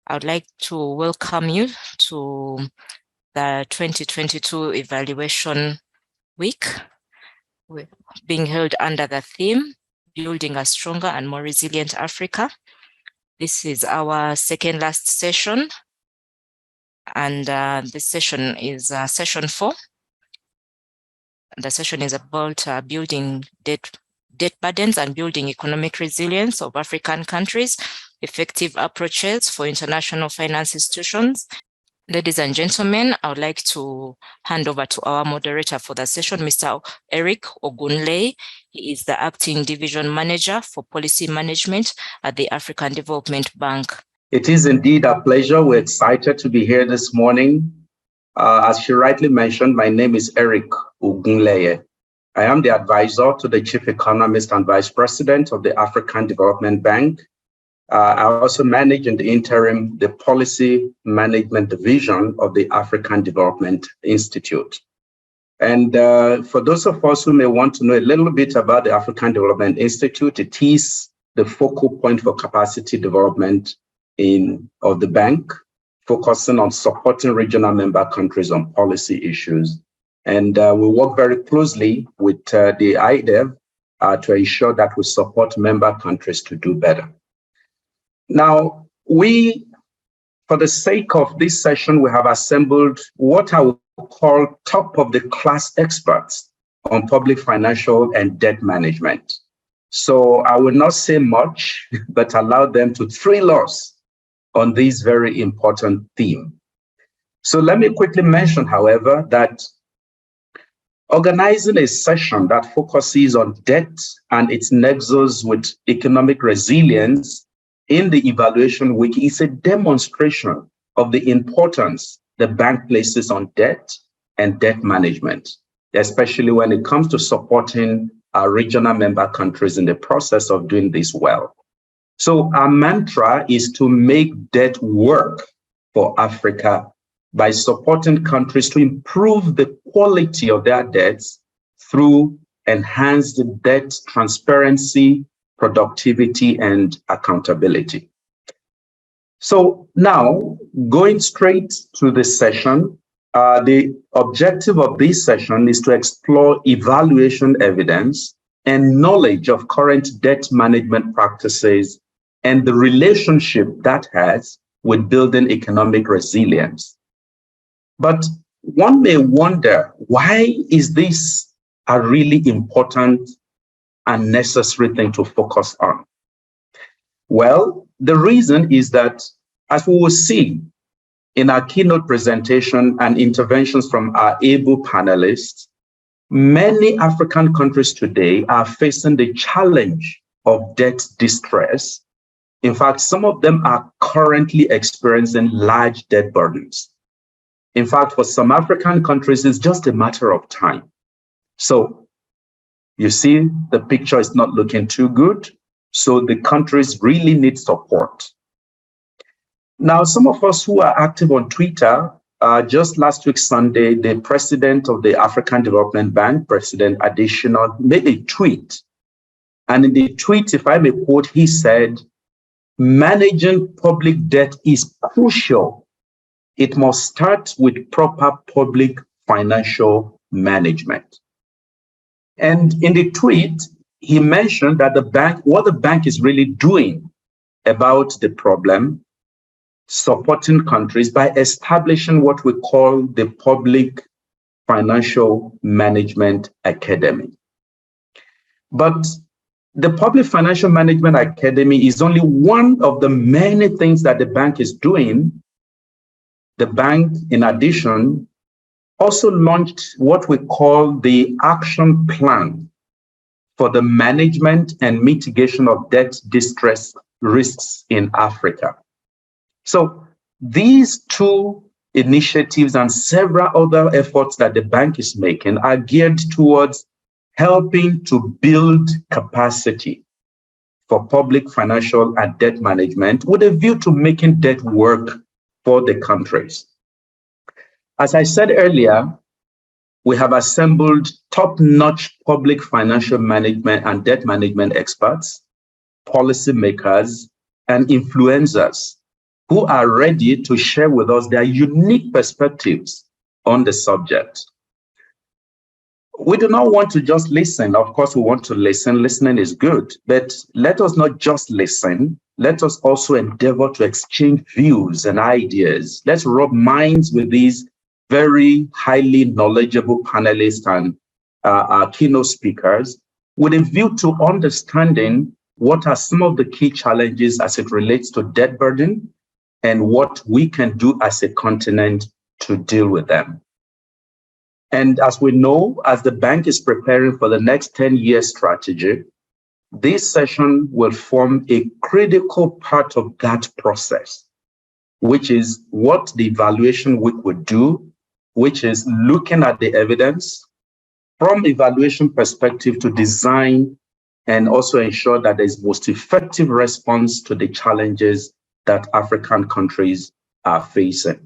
I would like to welcome you to the 2022 Evaluation Week, being held under the theme, Building a Stronger and More Resilient Africa. This is our second last session, and this session is session 4. The session is about building debt burdens and building economic resilience of African countries, effective approaches for international finance institutions. Ladies and gentlemen, I would like to hand over to our moderator for the session, Mr. Eric Ogunleye. He is the Acting Division Manager for Policy Management at the African Development Bank. It is indeed a pleasure. We're excited to be here this morning. As she rightly mentioned, my name is Eric Ogunleye. I am the advisor to the Chief Economist and Vice President of the African Development Bank. I also manage in the interim the Policy Management Division of the African Development Institute. And for those of us who may want to know a little bit about the African Development Institute, it is the focal point for capacity development of the bank, focusing on supporting regional member countries on policy issues. And we work very closely with the IDEV to ensure that we support member countries to do better. Now, for the sake of this session, we have assembled what I would call top of the class experts on public financial and debt management. So I will not say much, but allow them to thrill us on this very important theme. So let me quickly mention, however, that organizing a session that focuses on debt and its nexus with economic resilience in the evaluation week is a demonstration of the importance the bank places on debt and debt management, especially when it comes to supporting our regional member countries in the process of doing this well. So our mantra is to make debt work for Africa by supporting countries to improve the quality of their debts through enhanced debt transparency, productivity, and accountability. So now, going straight to the session, the objective of this session is to explore evaluation evidence and knowledge of current debt management practices and the relationship that has with building economic resilience. But one may wonder, why is this a really important and necessary thing to focus on? Well, the reason is that, as we will see in our keynote presentation and interventions from our able panelists, many African countries today are facing the challenge of debt distress. In fact, some of them are currently experiencing large debt burdens. In fact, for some African countries, it's just a matter of time. So you see, the picture is not looking too good. So the countries really need support. Now, some of us who are active on Twitter, just last week, Sunday, the president of the African Development Bank, President Adesina, made a tweet. And in the tweet, if I may quote, he said, "Managing public debt is crucial. It must start with proper public financial management." And in the tweet, he mentioned that what the bank is really doing about the problem, supporting countries by establishing what we call the Public Financial Management Academy. But the Public Financial Management Academy is only one of the many things that the bank is doing. The bank, in addition, also launched what we call the Action Plan for the Management and Mitigation of Debt Distress Risks in Africa. So these two initiatives and several other efforts that the bank is making are geared towards helping to build capacity for public financial and debt management with a view to making debt work for the countries. As I said earlier, we have assembled top-notch public financial management and debt management experts, policymakers, and influencers who are ready to share with us their unique perspectives on the subject. We do not want to just listen. Of course, we want to listen. Listening is good, but let us not just listen. Let us also endeavor to exchange views and ideas. Let's rub minds with these very highly knowledgeable panelists and our keynote speakers with a view to understanding what are some of the key challenges as it relates to debt burden and what we can do as a continent to deal with them. And as we know, as the bank is preparing for the next 10-year strategy, this session will form a critical part of that process, which is what the evaluation week would do, which is looking at the evidence from evaluation perspective to design and also ensure that there's most effective response to the challenges that African countries are facing.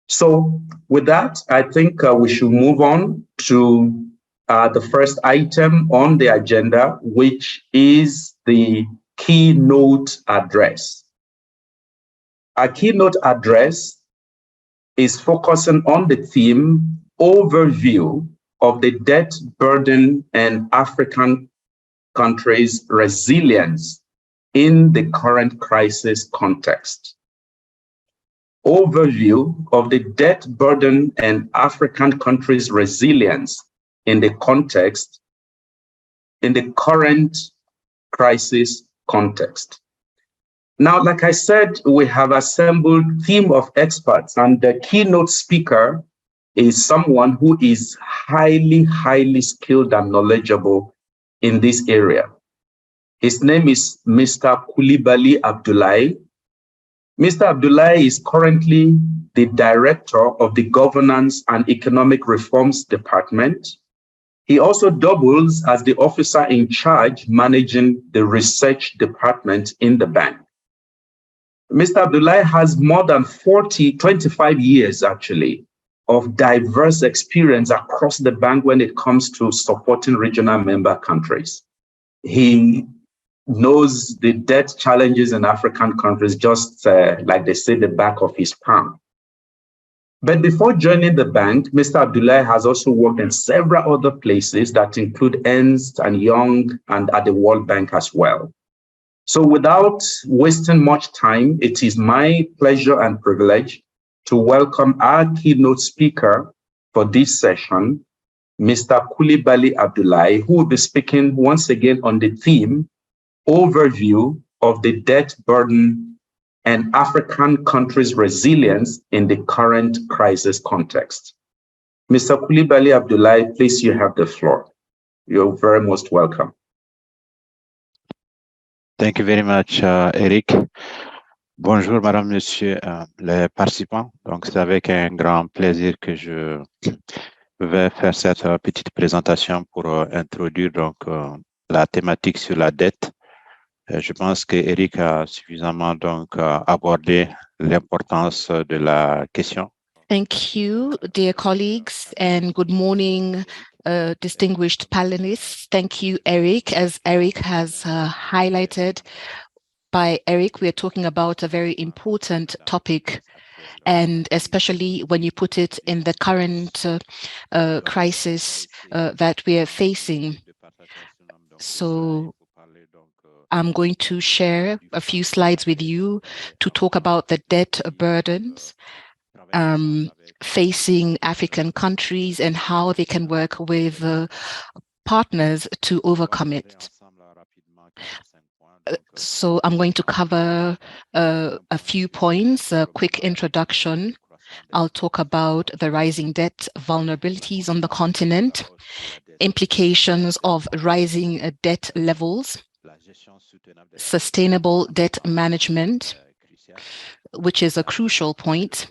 So with that, I think we should move on to the first item on the agenda, which is the keynote address. Our keynote address is focusing on the theme overview of the debt burden and African countries' resilience in the current crisis context. Overview of the debt burden and African countries' resilience in the current crisis context. Now, like I said, we have assembled a team of experts, and the keynote speaker is someone who is highly skilled and knowledgeable in this area. His name is Mr. Coulibaly Abdoulaye. Mr. Abdoulaye is currently the Director of the Governance and Economic Reforms Department. He also doubles as the officer in charge managing the research department in the bank. Mr. Abdoulaye has more than 25 years actually, of diverse experience across the bank when it comes to supporting regional member countries. He knows the debt challenges in African countries just like they say, the back of his palm. But before joining the bank, Mr. Abdoulaye has also worked in several other places that include Ernst & Young and at the World Bank as well. So without wasting much time, it is my pleasure and privilege to welcome our keynote speaker for this session, Mr. Coulibaly Abdoulaye, who will be speaking once again on the theme overview of the debt burden and African countries' resilience in the current crisis context. Mr. Coulibaly Abdoulaye, please, you have the floor. You're very most welcome. Thank you very much, Eric. Bonjour, Madame, Monsieur, les participants. Donc, c'est avec un grand plaisir que je vais faire cette petite présentation pour introduire donc la thématique sur la dette. Je pense que Eric a suffisamment donc abordé l'importance de la question. Thank you, dear colleagues, and good morning, distinguished panelists. Thank you, Eric. As Eric has highlighted, by Eric, we are talking about a very important topic, and especially when you put it in the current crisis that we are facing. So I'm going to share a few slides with you to talk about the debt burdens facing African countries and how they can work with partners to overcome it. So I'm going to cover a few points, a quick introduction. I'll talk about the rising debt vulnerabilities on the continent, implications of rising debt levels, sustainable debt management, which is a crucial point,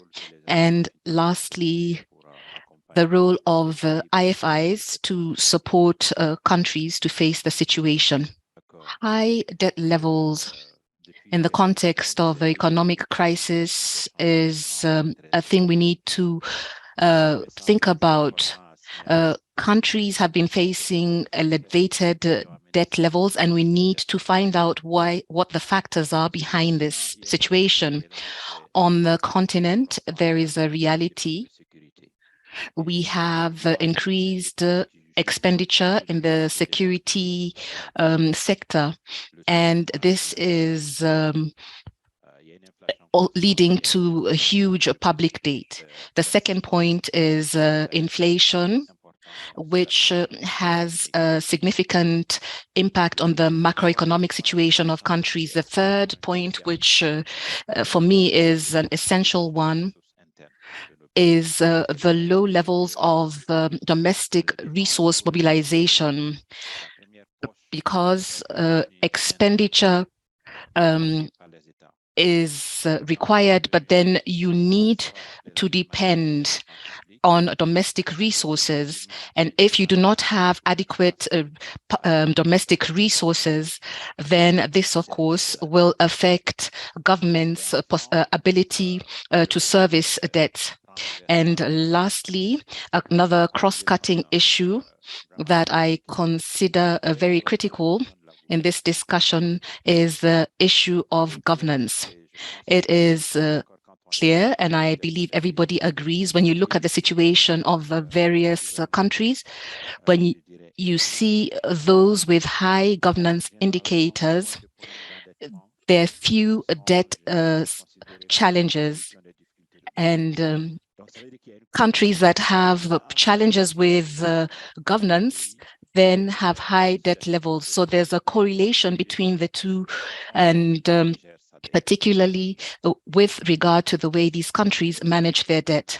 and lastly, the role of IFIs to support countries to face the situation. High debt levels in the context of the economic crisis is a thing we need to think about. Countries have been facing elevated debt levels, and we need to find out what the factors are behind this situation. On the continent, there is a reality. We have increased expenditure in the security sector, and this is leading to a huge public debt. The second point is inflation, which has a significant impact on the macroeconomic situation of countries. The third point, which for me is an essential one, is the low levels of domestic resource mobilization, because expenditure is required, but then you need to depend on domestic resources. And if you do not have adequate domestic resources, then this, of course, will affect government's ability to service debt. And lastly, another cross-cutting issue that I consider very critical in this discussion is the issue of governance. It is clear, and I believe everybody agrees, when you look at the situation of the various countries, when you see those with high governance indicators, there are few debt challenges, and countries that have challenges with governance then have high debt levels. So there's a correlation between the two, and particularly with regard to the way these countries manage their debt.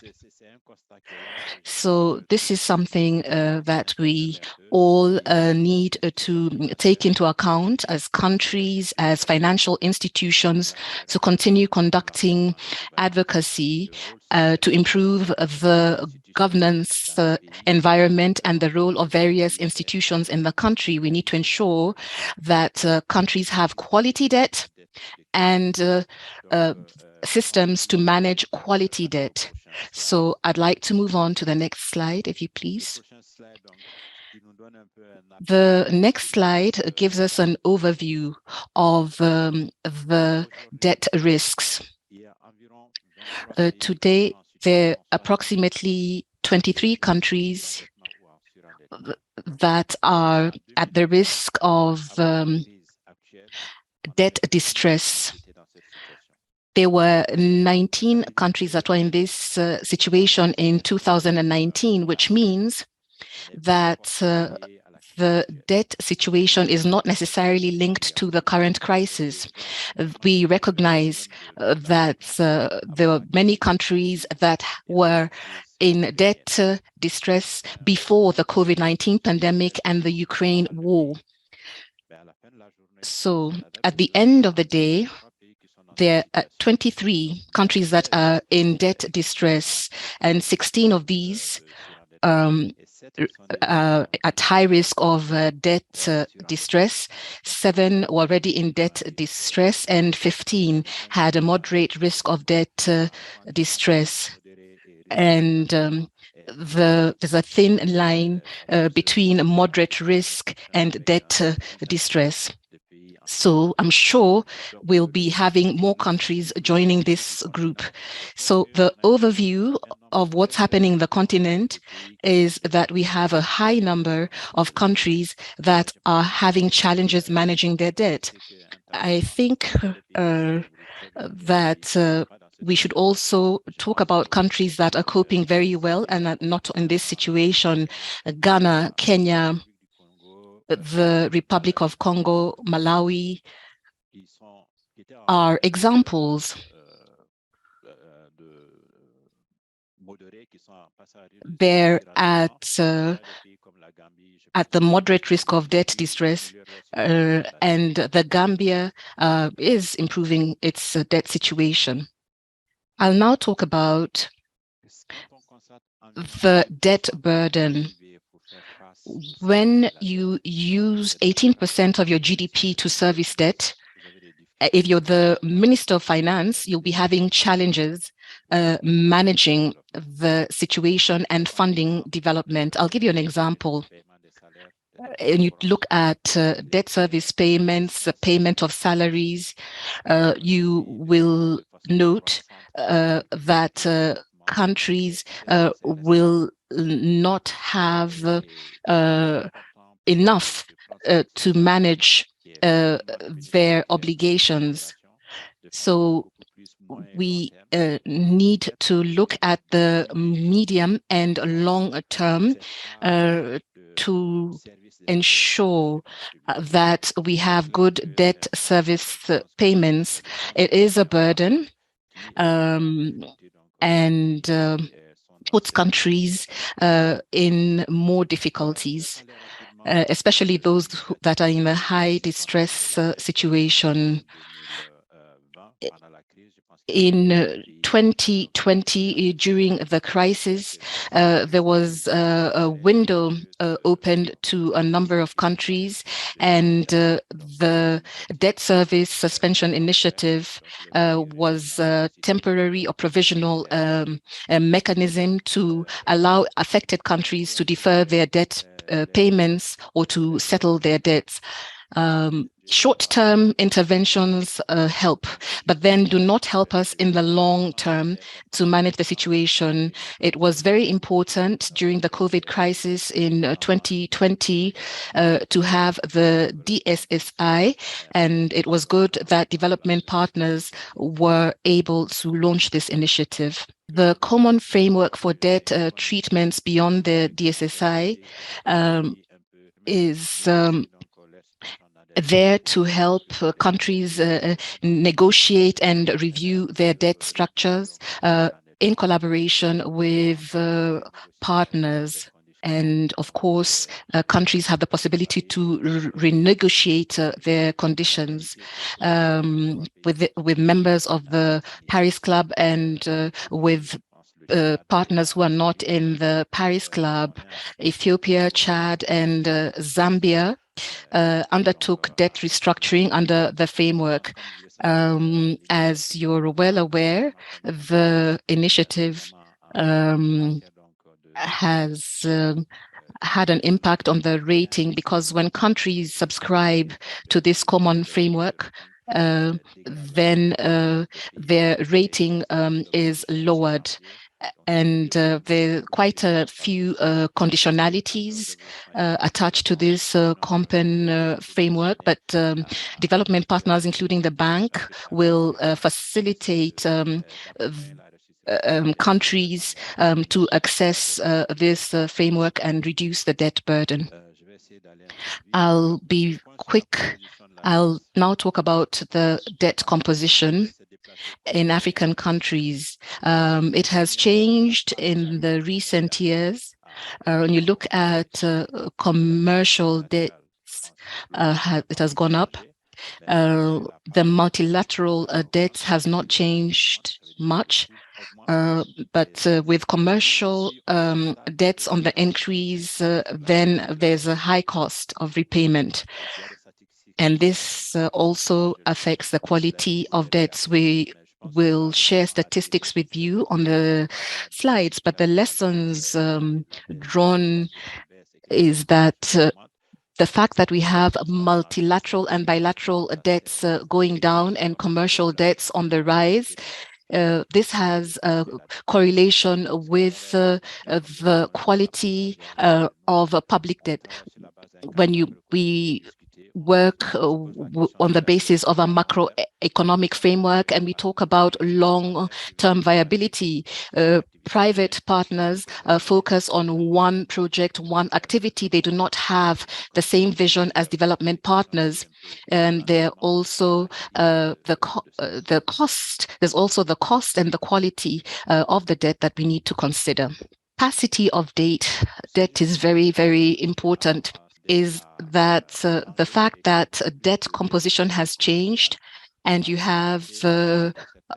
So this is something that we all need to take into account as countries, as financial institutions, to continue conducting advocacy to improve the governance environment and the role of various institutions in the country. We need to ensure that countries have quality debt and systems to manage quality debt. So I'd like to move on to the next slide, if you please. The next slide gives us an overview of the debt risks. Today, there are approximately 23 countries that are at the risk of debt distress. There were 19 countries that were in this situation in 2019, which means that the debt situation is not necessarily linked to the current crisis. We recognize that there were many countries that were in debt distress before the COVID-19 pandemic and the Ukraine war. So at the end of the day, there are 23 countries that are in debt distress, and 16 of these at high risk of debt distress. 7 were already in debt distress, and 15 had a moderate risk of debt distress. And there's a thin line between moderate risk and debt distress. So I'm sure we'll be having more countries joining this group. So the overview of what's happening in the continent is that we have a high number of countries that are having challenges managing their debt. I think that we should also talk about countries that are coping very well and are not in this situation. Ghana, Kenya, the Republic of Congo, Malawi are examples. They're at the moderate risk of debt distress, and the Gambia is improving its debt situation. I'll now talk about the debt burden. When you use 18% of your GDP to service debt, if you're the Minister of Finance, you'll be having challenges managing the situation and funding development. I'll give you an example. and you look at debt service payments, payment of salaries, you will note that countries will not have enough to manage their obligations. So we need to look at the medium and long term to ensure that we have good debt service payments. It is a burden and puts countries in more difficulties, especially those that are in a high distress situation. In 2020, during the crisis, there was a window opened to a number of countries, and the debt service suspension initiative was a temporary or provisional mechanism to allow affected countries to defer their debt payments or to settle their debts. Short-term interventions help, but then do not help us in the long term to manage the situation. It was very important during the COVID crisis in 2020 to have the DSSI, and it was good that development partners were able to launch this initiative. The common framework for debt treatments beyond the DSSI is there to help countries negotiate and review their debt structures in collaboration with partners. And of course, countries have the possibility to renegotiate their conditions with members of the Paris Club and with partners who are not in the Paris Club. Ethiopia, Chad, and Zambia undertook debt restructuring under the framework. As you're well aware, the initiative has had an impact on the rating, because when countries subscribe to this common framework, then their rating is lowered. And there are quite a few conditionalities attached to this common framework, but development partners, including the bank, will facilitate countries to access this framework and reduce the debt burden. I'll be quick. I'll now talk about the debt composition in African countries. It has changed in the recent years. When you look at commercial debts, it has gone up. The multilateral debt has not changed much. But with commercial debts on the increase, then there's a high cost of repayment. And this also affects the quality of debts. We will share statistics with you on the slides, but the lessons drawn is that the fact that we have multilateral and bilateral debts going down and commercial debts on the rise, this has a correlation with the quality of public debt. When we work on the basis of a macroeconomic framework and we talk about long-term viability, private partners focus on one project, one activity. They do not have the same vision as development partners. And they're also the cost. There's also the cost and the quality of the debt that we need to consider. Capacity of debt is very, very important. Is that the fact that debt composition has changed and you have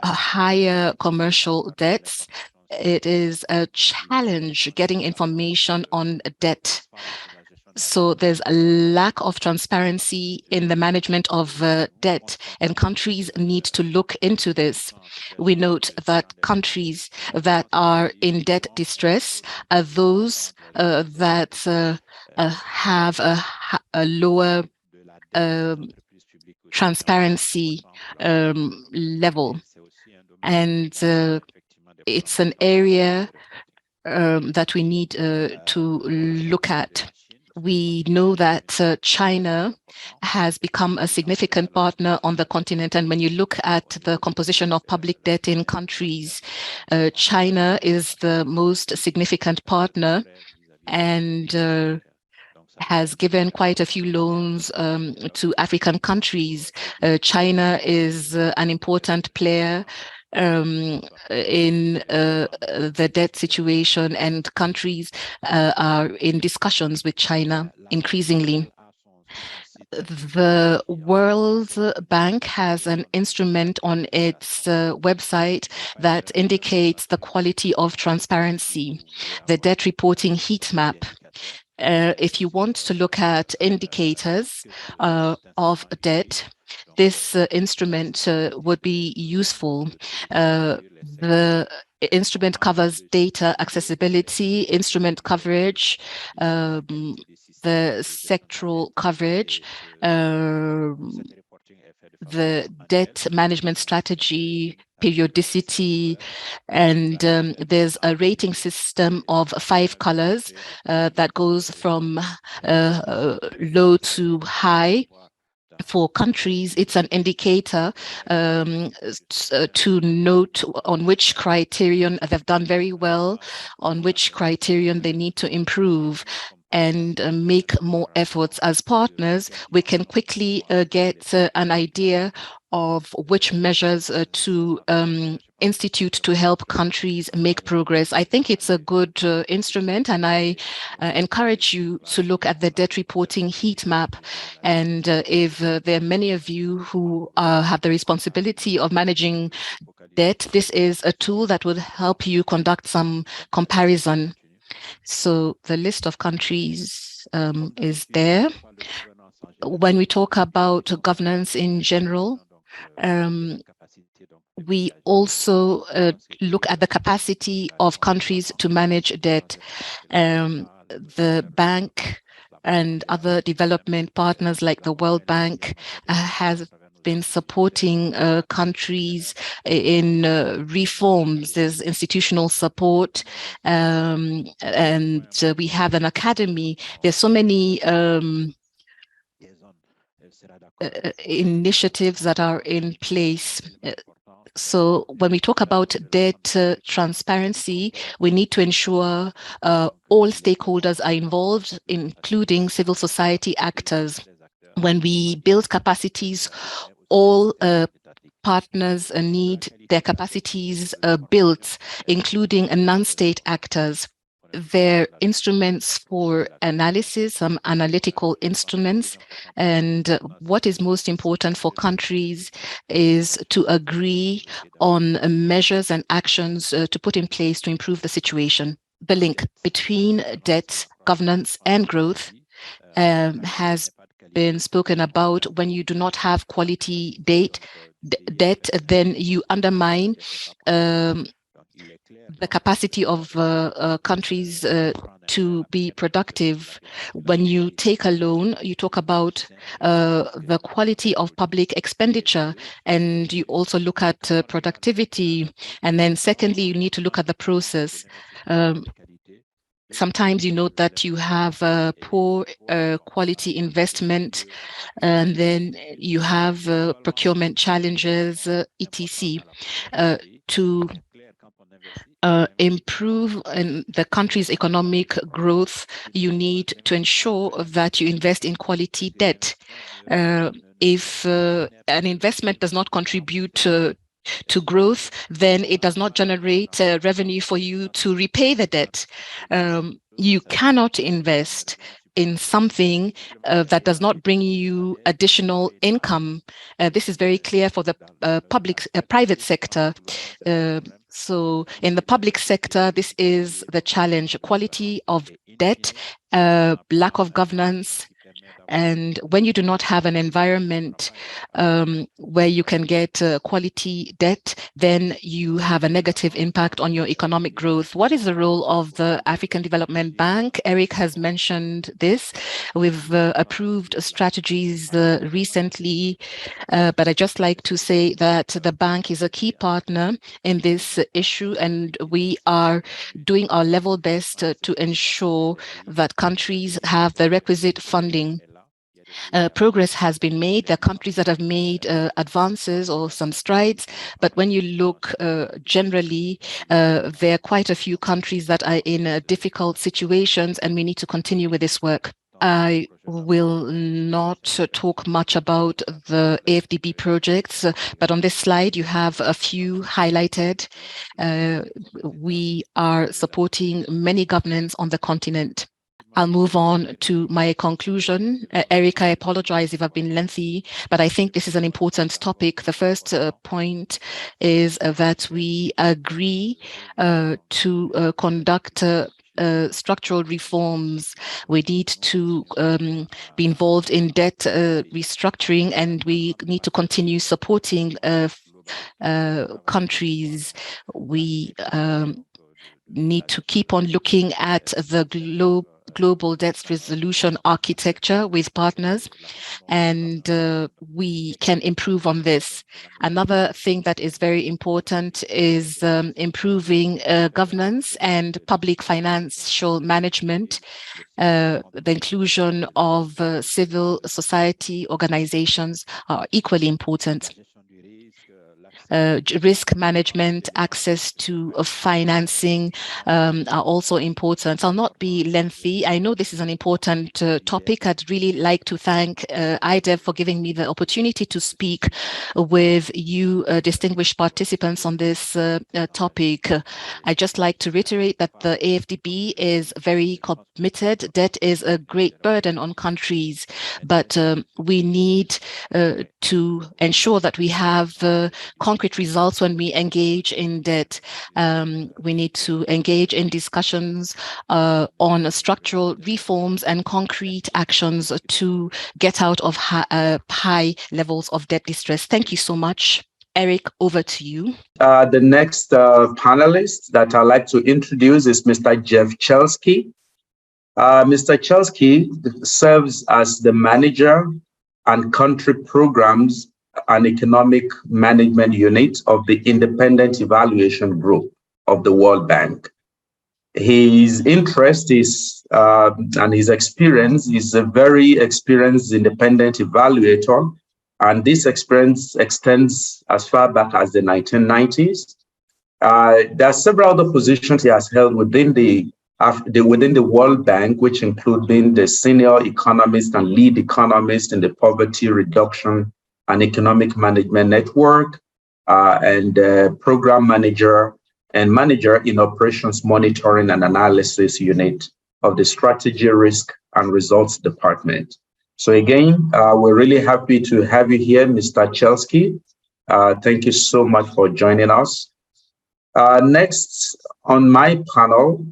higher commercial debts, it is a challenge getting information on debt. So there's a lack of transparency in the management of debt, and countries need to look into this. We note that countries that are in debt distress are those that have a lower transparency level. And it's an area that we need to look at. We know that China has become a significant partner on the continent. And when you look at the composition of public debt in countries, China is the most significant partner and has given quite a few loans to African countries. China is an important player in the debt situation, and countries are in discussions with China increasingly. The World Bank has an instrument on its website that indicates the quality of transparency, the debt reporting heat map. If you want to look at indicators of debt, this instrument would be useful. The instrument covers data accessibility, instrument coverage, the sectoral coverage, the debt management strategy, periodicity, and there's a rating system of 5 colors that goes from low to high. For countries, it's an indicator to note on which criterion they've done very well, on which criterion they need to improve, and make more efforts. As partners, we can quickly get an idea of which measures to institute to help countries make progress. I think it's a good instrument, and I encourage you to look at the debt reporting heat map. And if there are many of you who have the responsibility of managing debt, this is a tool that will help you conduct some comparison. So the list of countries is there. When we talk about governance in general, we also look at the capacity of countries to manage debt. The bank and other development partners like the World Bank has been supporting countries in reforms. There's institutional support, and we have an academy. There's so many initiatives that are in place. So when we talk about debt transparency, we need to ensure all stakeholders are involved, including civil society actors. When we build capacities, all partners need their capacities built, including non-state actors. Their instruments for analysis, some analytical instruments, and what is most important for countries is to agree on measures and actions to put in place to improve the situation. The link between debt, governance, and growth has been spoken about. When you do not have quality debt, then you undermine the capacity of countries to be productive. When you take a loan, you talk about the quality of public expenditure, and you also look at productivity. And then secondly, you need to look at the process. Sometimes you note that you have poor quality investment, and then you have procurement challenges, etc. To improve in the country's economic growth, you need to ensure that you invest in quality debt. If an investment does not contribute to growth, then it does not generate revenue for you to repay the debt. You cannot invest in something that does not bring you additional income. This is very clear for the private sector. So in the public sector, this is the challenge: quality of debt, lack of governance. And when you do not have an environment where you can get quality debt, then you have a negative impact on your economic growth. What is the role of the African Development Bank? Eric has mentioned this. We've approved strategies recently, but I'd just like to say that the bank is a key partner in this issue, and we are doing our level best to ensure that countries have the requisite funding. Progress has been made. There are countries that have made advances or some strides, but when you look generally, there are quite a few countries that are in difficult situations, and we need to continue with this work. I will not talk much about the AfDB projects, but on this slide you have a few highlighted. We are supporting many governments on the continent. I'll move on to my conclusion. Eric, I apologize if I've been lengthy, but I think this is an important topic. The first point is that we agree to conduct structural reforms. We need to be involved in debt restructuring, and we need to continue supporting countries. We need to keep on looking at the global debt resolution architecture with partners, and we can improve on this. Another thing that is very important is improving governance and public financial management. The inclusion of civil society organizations are equally important. Risk management, access to financing are also important. I'll not be lengthy. I know this is an important topic. I'd really like to thank IDEV for giving me the opportunity to speak with you distinguished participants on this topic. I'd just like to reiterate that the AfDB is very committed. Debt is a great burden on countries, but we need to ensure that we have concrete results when we engage in debt. We need to engage in discussions on structural reforms and concrete actions to get out of high levels of debt distress. Thank you so much. Eric, over to you. The next panelist that I'd like to introduce is Mr. Jeff Chelsky. Mr. Chelsky serves as the manager and country programs and economic management unit of the Independent Evaluation Group of the World Bank. His interest is and his experience is a very experienced independent evaluator, and this experience extends as far back as the 1990s. There are several other positions he has held within the World Bank, which include being the senior economist and lead economist in the Poverty Reduction and Economic Management Network, and program manager and manager in Operations Monitoring and Analysis Unit of the Strategy, Risk and Results Department. So again, we're really happy to have you here, Mr. Chelsky. Thank you so much for joining us. Next on my panel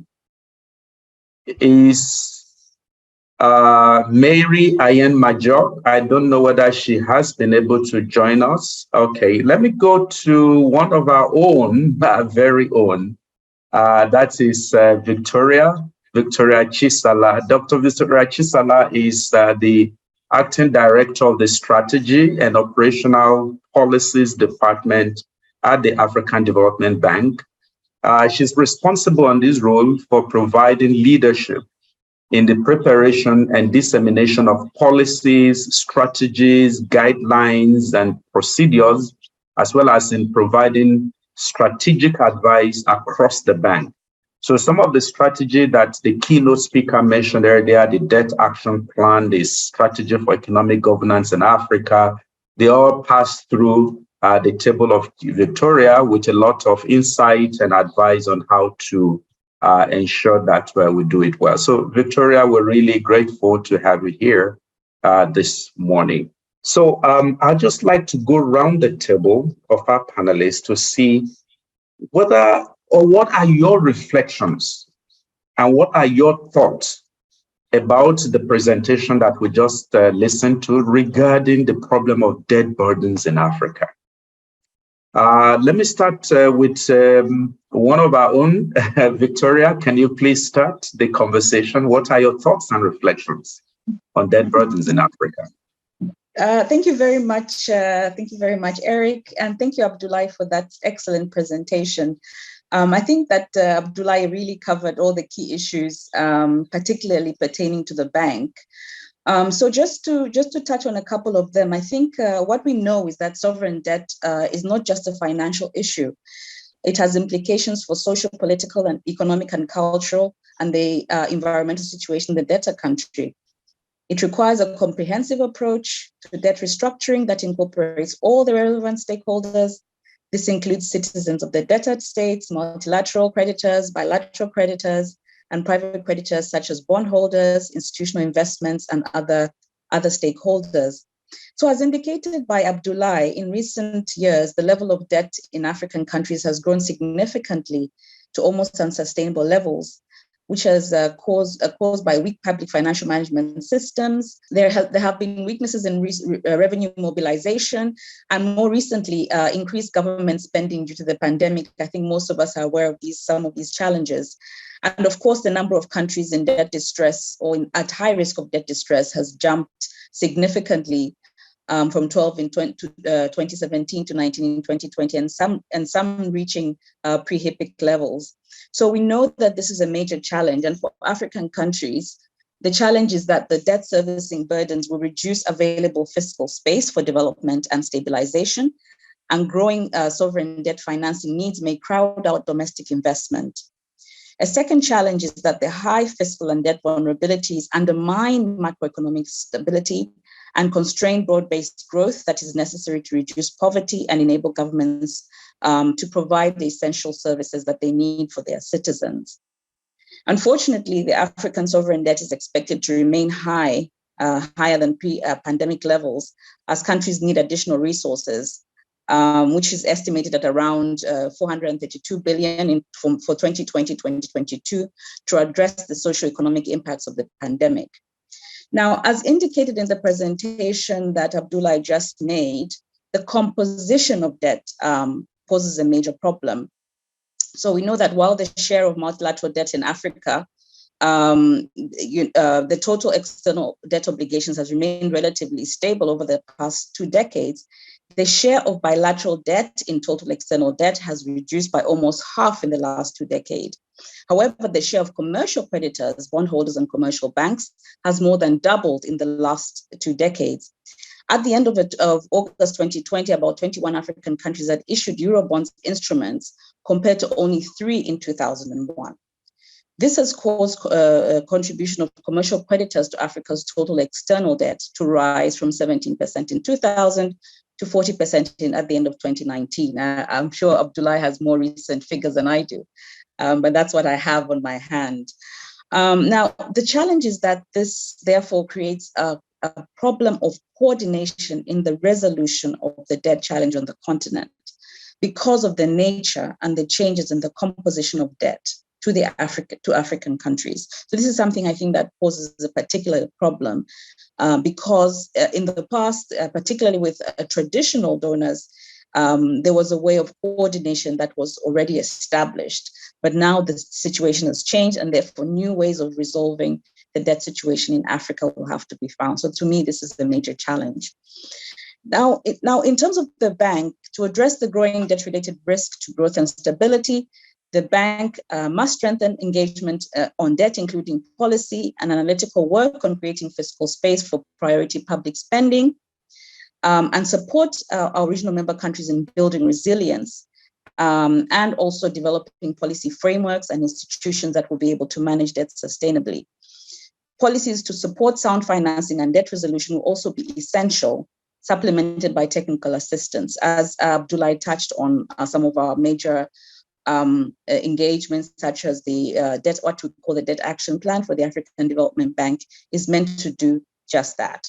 is Mary Ayen Major. I don't know whether she has been able to join us. Okay, let me go to one of our own, very own. That is Victoria Chisala. Dr. Victoria Chisala is the Acting Director of the Strategy and Operational Policies Department at the African Development Bank. She's responsible on this role for providing leadership in the preparation and dissemination of policies, strategies, guidelines, and procedures, as well as in providing strategic advice across the bank. So some of the strategy that the keynote speaker mentioned earlier, the Debt Action Plan, the Strategy for Economic Governance in Africa, they all pass through the table of Victoria with a lot of insight and advice on how to ensure that we do it well. So Victoria, we're really grateful to have you here this morning. So I'd just like to go around the table of our panelists to see what are your reflections and what are your thoughts about the presentation that we just listened to regarding the problem of debt burdens in Africa? Let me start with one of our own. Victoria, can you please start the conversation? What are your thoughts and reflections on debt burdens in Africa? Thank you very much. Thank you very much, Eric. And thank you, Abdullah, for that excellent presentation. I think that Abdullah really covered all the key issues, particularly pertaining to the bank. So just to touch on a couple of them, I think what we know is that sovereign debt is not just a financial issue. It has implications for social, political, and economic and cultural and the environmental situation in the debtor country. It requires a comprehensive approach to debt restructuring that incorporates all the relevant stakeholders. This includes citizens of the debtor states, multilateral creditors, bilateral creditors, and private creditors such as bondholders, institutional investments, and other stakeholders. So as indicated by Abdullah, in recent years, the level of debt in African countries has grown significantly to almost unsustainable levels, which has caused by weak public financial management systems. There have been weaknesses in revenue mobilization, and more recently, increased government spending due to the pandemic. I think most of us are aware of some of these challenges. And of course, the number of countries in debt distress or at high risk of debt distress has jumped significantly from 12 in 2017 to 19 in 2020, and some reaching pre-HIPC levels. So we know that this is a major challenge. And for African countries, the challenge is that the debt servicing burdens will reduce available fiscal space for development and stabilization, and growing sovereign debt financing needs may crowd out domestic investment. A second challenge is that the high fiscal and debt vulnerabilities undermine macroeconomic stability and constrain broad-based growth that is necessary to reduce poverty and enable governments to provide the essential services that they need for their citizens. Unfortunately, the African sovereign debt is expected to remain higher than pre-pandemic levels as countries need additional resources, which is estimated at around 432 billion for 2020-2022 to address the socioeconomic impacts of the pandemic. Now, as indicated in the presentation that Abdullah just made, the composition of debt poses a major problem. So we know that while the share of multilateral debt in Africa, the total external debt obligations has remained relatively stable over the past 2 decades, the share of bilateral debt in total external debt has reduced by almost half in the last 2 decades. However, the share of commercial creditors, bondholders, and commercial banks has more than doubled in the last 2 decades. At the end of August 2020, about 21 African countries had issued Eurobonds instruments compared to only 3 in 2001. This has caused a contribution of commercial creditors to Africa's total external debt to rise from 17% in 2000 to 40% at the end of 2019. I'm sure Abdullah has more recent figures than I do, but that's what I have on my hand. Now, the challenge is that this therefore creates a problem of coordination in the resolution of the debt challenge on the continent because of the nature and the changes in the composition of debt to African countries. So this is something I think that poses a particular problem because in the past, particularly with traditional donors, there was a way of coordination that was already established. But now the situation has changed, and therefore new ways of resolving the debt situation in Africa will have to be found. So to me, this is a major challenge. Now, in terms of the bank, to address the growing debt-related risk to growth and stability, the bank must strengthen engagement on debt, including policy and analytical work on creating fiscal space for priority public spending, and support our regional member countries in building resilience, and also developing policy frameworks and institutions that will be able to manage debt sustainably. Policies to support sound financing and debt resolution will also be essential, supplemented by technical assistance. As Abdullah touched on some of our major engagements, such as the what we call the Debt Action Plan for the African Development Bank, is meant to do just that.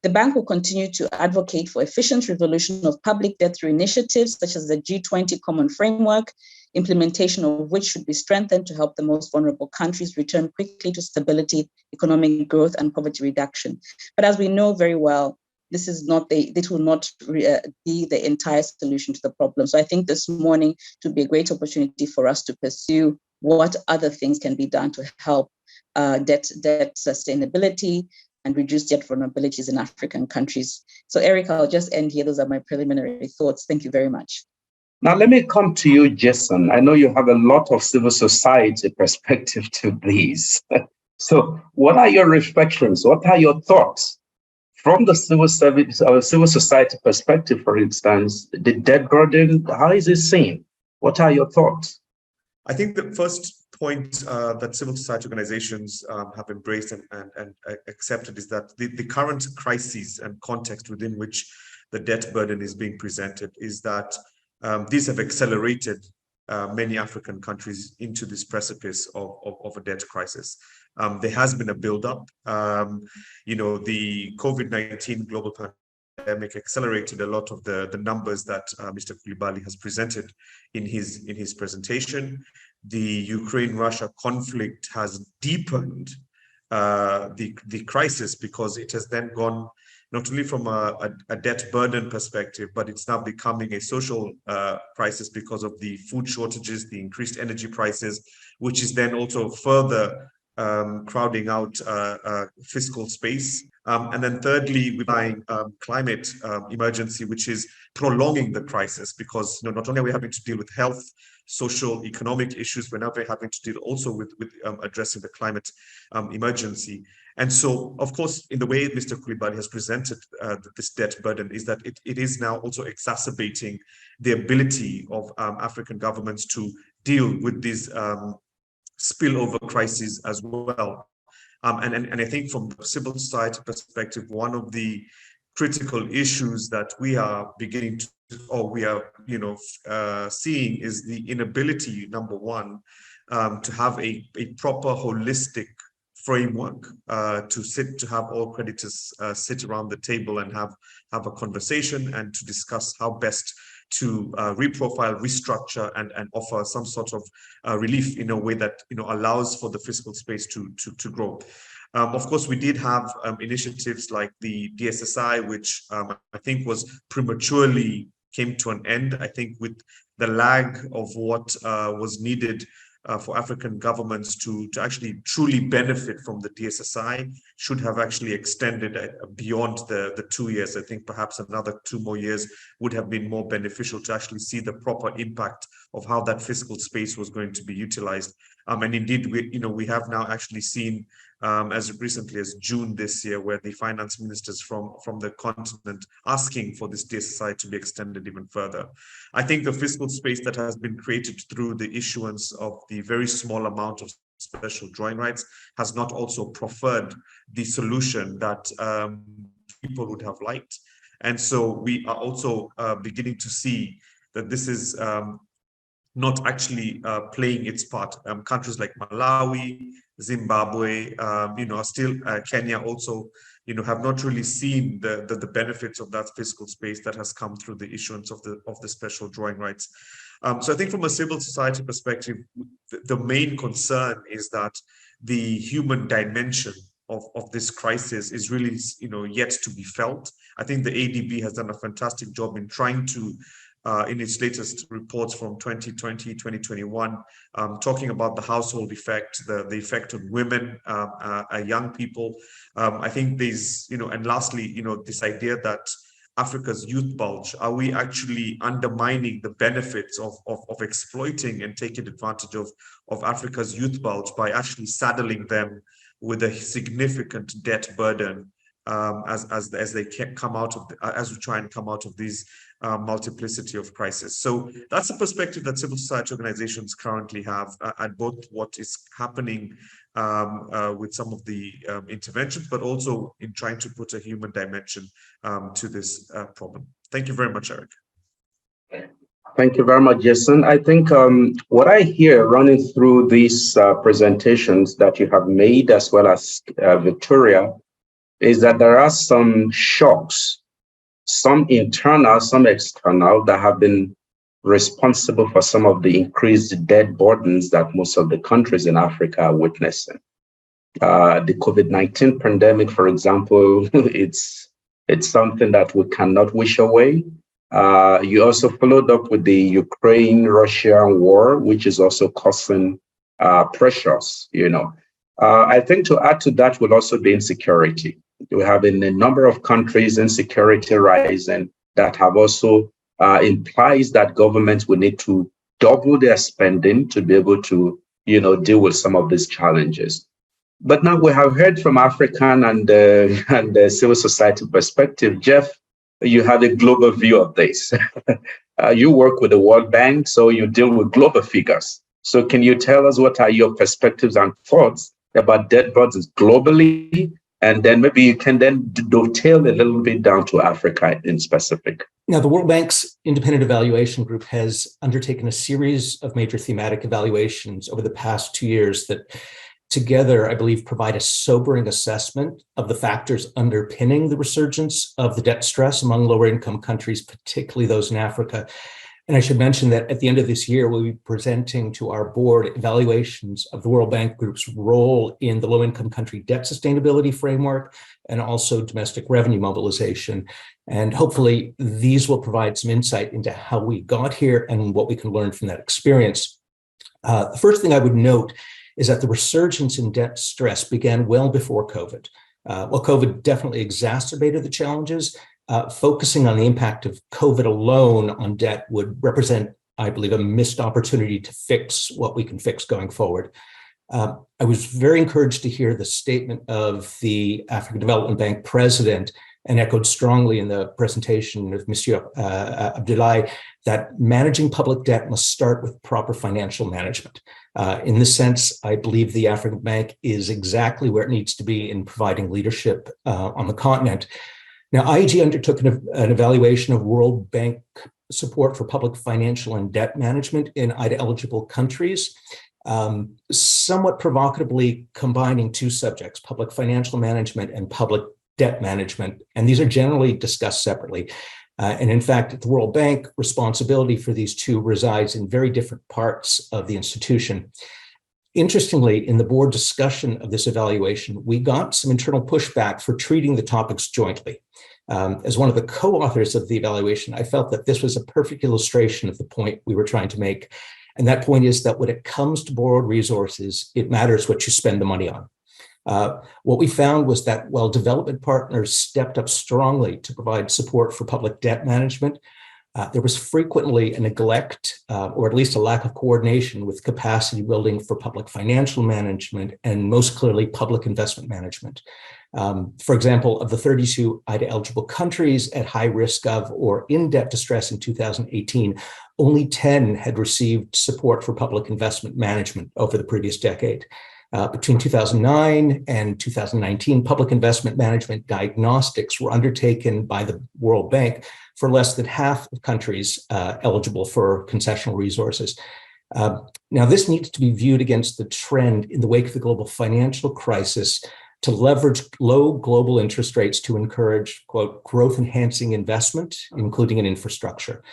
The bank will continue to advocate for efficient resolution of public debt through initiatives such as the G20 Common Framework, implementation of which should be strengthened to help the most vulnerable countries return quickly to stability, economic growth, and poverty reduction. But as we know very well, this will not be the entire solution to the problem. So I think this morning would be a great opportunity for us to pursue what other things can be done to help debt sustainability and reduce debt vulnerabilities in African countries. So Eric, I'll just end here. Those are my preliminary thoughts. Thank you very much. Now, let me come to you, Jason. I know you have a lot of civil society perspective to these. So what are your reflections? What are your thoughts? From the civil society perspective, for instance, the debt burden, how is it seen? What are your thoughts? I think the first point that civil society organizations have embraced and accepted is that the current crises and context within which the debt burden is being presented is that these have accelerated many African countries into this precipice of a debt crisis. There has been a buildup. The COVID-19 global pandemic accelerated a lot of the numbers that Mr. Coulibaly has presented in his presentation. The Ukraine-Russia conflict has deepened the crisis because it has then gone not only from a debt burden perspective, but it's now becoming a social crisis because of the food shortages, the increased energy prices, which is then also further crowding out fiscal space. And then thirdly, we're buying climate emergency, which is prolonging the crisis because not only are we having to deal with health, social, economic issues, we're now having to deal also with addressing the climate emergency. And so, of course, in the way Mr. Coulibaly has presented this debt burden is that it is now also exacerbating the ability of African governments to deal with these spillover crises as well. And I think from the civil society perspective, one of the critical issues that we are beginning to, or we are, seeing is the inability, number one, to have a proper holistic framework to have all creditors sit around the table and have a conversation and to discuss how best to reprofile, restructure, and offer some sort of relief in a way that allows for the fiscal space to grow. Of course, we did have initiatives like the DSSI, which I think was prematurely came to an end. I think with the lag of what was needed for African governments to actually truly benefit from the DSSI should have actually extended beyond the 2 years. I think perhaps another 2 more years would have been more beneficial to actually see the proper impact of how that fiscal space was going to be utilized. And indeed, we have now actually seen as recently as June this year, where the finance ministers from the continent asking for this DSSI to be extended even further. I think the fiscal space that has been created through the issuance of the very small amount of special drawing rights has not also proffered the solution that people would have liked. And so we are also beginning to see that this is not actually playing its part. Countries like Malawi, Zimbabwe, are still, Kenya also, have not really seen the benefits of that fiscal space that has come through the issuance of the special drawing rights. So I think from a civil society perspective, the main concern is that the human dimension of this crisis is really, yet to be felt. I think the ADB has done a fantastic job in trying to in its latest reports from 2020, 2021, talking about the household effect, the effect on women, young people. I think there's, and lastly, this idea that Africa's youth bulge, are we actually undermining the benefits of exploiting and taking advantage of Africa's youth bulge by actually saddling them with a significant debt burden as they come out of as we try and come out of these multiplicity of crises. So that's a perspective that civil society organizations currently have at both what is happening with some of the interventions, but also in trying to put a human dimension to this problem. Thank you very much, Eric. Thank you very much, Jason. I think what I hear running through these presentations that you have made, as well as Victoria, is that there are some shocks, some internal, some external, that have been responsible for some of the increased debt burdens that most of the countries in Africa are witnessing. The COVID-19 pandemic, for example, it's something that we cannot wish away. You also followed up with the Ukraine-Russia war, which is also causing pressures, I think to add to that will also be insecurity. We have in a number of countries insecurity rising that have also implies that governments will need to double their spending to be able to, deal with some of these challenges. But now we have heard from African and the civil society perspective. Jeff, you have a global view of this. You work with the World Bank, so you deal with global figures. So can you tell us what are your perspectives and thoughts about debt burdens globally? And then maybe you can then dovetail a little bit down to Africa in specific. Now, the World Bank's Independent Evaluation Group has undertaken a series of major thematic evaluations over the past 2 years that together, I believe, provide a sobering assessment of the factors underpinning the resurgence of the debt stress among lower income countries, particularly those in Africa. And I should mention that at the end of this year, we'll be presenting to our board evaluations of the World Bank Group's role in the low-income country debt sustainability framework and also domestic revenue mobilization. And hopefully these will provide some insight into how we got here and what we can learn from that experience. The first thing I would note is that the resurgence in debt stress began well before COVID. While COVID definitely exacerbated the challenges, focusing on the impact of COVID alone on debt would represent, I believe, a missed opportunity to fix what we can fix going forward. I was very encouraged to hear the statement of the African Development Bank president and echoed strongly in the presentation of Monsieur Abdoulaye that managing public debt must start with proper financial management. In this sense, I believe the African Bank is exactly where it needs to be in providing leadership on the continent. Now, IEG undertook an evaluation of World Bank support for public financial and debt management in IDA-eligible countries, somewhat provocatively combining two subjects, public financial management and public debt management, and these are generally discussed separately. And in fact, at the World Bank, responsibility for these two resides in very different parts of the institution. Interestingly, in the board discussion of this evaluation, we got some internal pushback for treating the topics jointly. As one of the co-authors of the evaluation, I felt that this was a perfect illustration of the point we were trying to make. And that point is that when it comes to borrowed resources, it matters what you spend the money on. What we found was that while development partners stepped up strongly to provide support for public debt management, there was frequently a neglect or at least a lack of coordination with capacity building for public financial management and most clearly public investment management. For example, of the 32 IDA-eligible countries at high risk of or in debt distress in 2018, only 10 had received support for public investment management over the previous decade. Between 2009 and 2019, public investment management diagnostics were undertaken by the World Bank for less than half of countries eligible for concessional resources. Now, this needs to be viewed against the trend in the wake of the global financial crisis to leverage low global interest rates to encourage, quote, growth-enhancing investment, including in infrastructure.